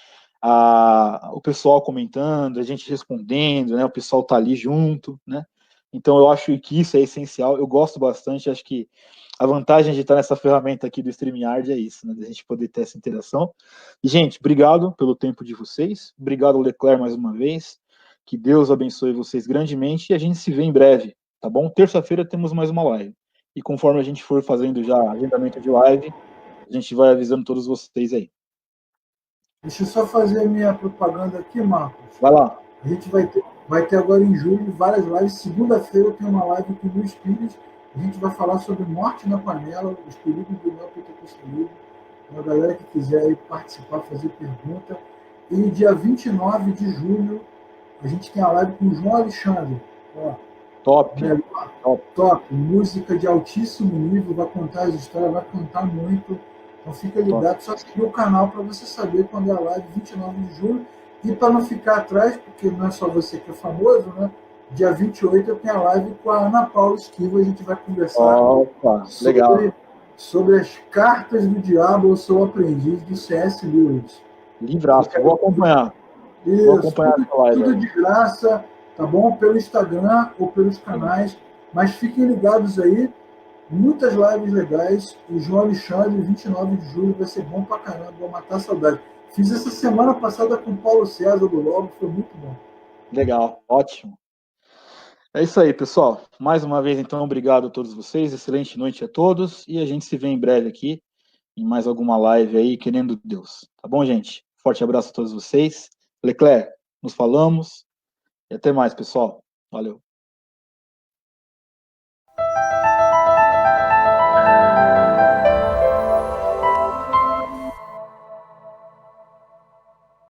o pessoal comentando, a gente respondendo, né? O pessoal tá ali junto, né? Então eu acho que isso é essencial. Eu gosto bastante. Acho que a vantagem de estar nessa ferramenta aqui do StreamYard é isso, né? Da gente poder ter essa interação. E, gente, obrigado pelo tempo de vocês. Obrigado, Leclerc, mais uma vez. Que Deus abençoe vocês grandemente e a gente se vê em breve, tá bom? Terça-feira temos mais uma live. E conforme a gente for fazendo já agendamento de live, a gente vai avisando todos vocês aí. Deixa eu só fazer a minha propaganda aqui, Marcos. Vai lá. A gente vai ter agora em julho várias lives. Segunda-feira tem uma live com o Luiz Pires. A gente vai falar sobre morte na panela, os perigos do neopentecostalismo. A galera que quiser aí participar, fazer pergunta. E dia 29 de julho, a gente tem a live com o João Alexandre. Ó, Top. Top. Música de altíssimo nível, vai contar as histórias, vai cantar muito. Então fica ligado, só seguir o canal para você saber quando é a live, 29 de julho. E para não ficar atrás, porque não é só você que é famoso, né? Dia 28 eu tenho a live com a Ana Paula Esquiva, a gente vai conversar sobre as cartas do diabo, eu sou aprendiz do C.S. Lewis. Livraço, vou acompanhar. Isso, vou acompanhar tudo de graça, tá bom? Pelo Instagram ou pelos canais, mas fiquem ligados aí. Muitas lives legais. O João Alexandre, 29 de julho, vai ser bom pra caramba, vou matar a saudade. Fiz essa semana passada com o Paulo César do Lobo, foi muito bom. Legal, ótimo. É isso aí, pessoal. Mais uma vez, então, obrigado a todos vocês. Excelente noite a todos. E a gente se vê em breve aqui, em mais alguma live aí, querendo Deus. Tá bom, gente? Forte abraço a todos vocês. Leclerc, nos falamos. E até mais, pessoal. Valeu.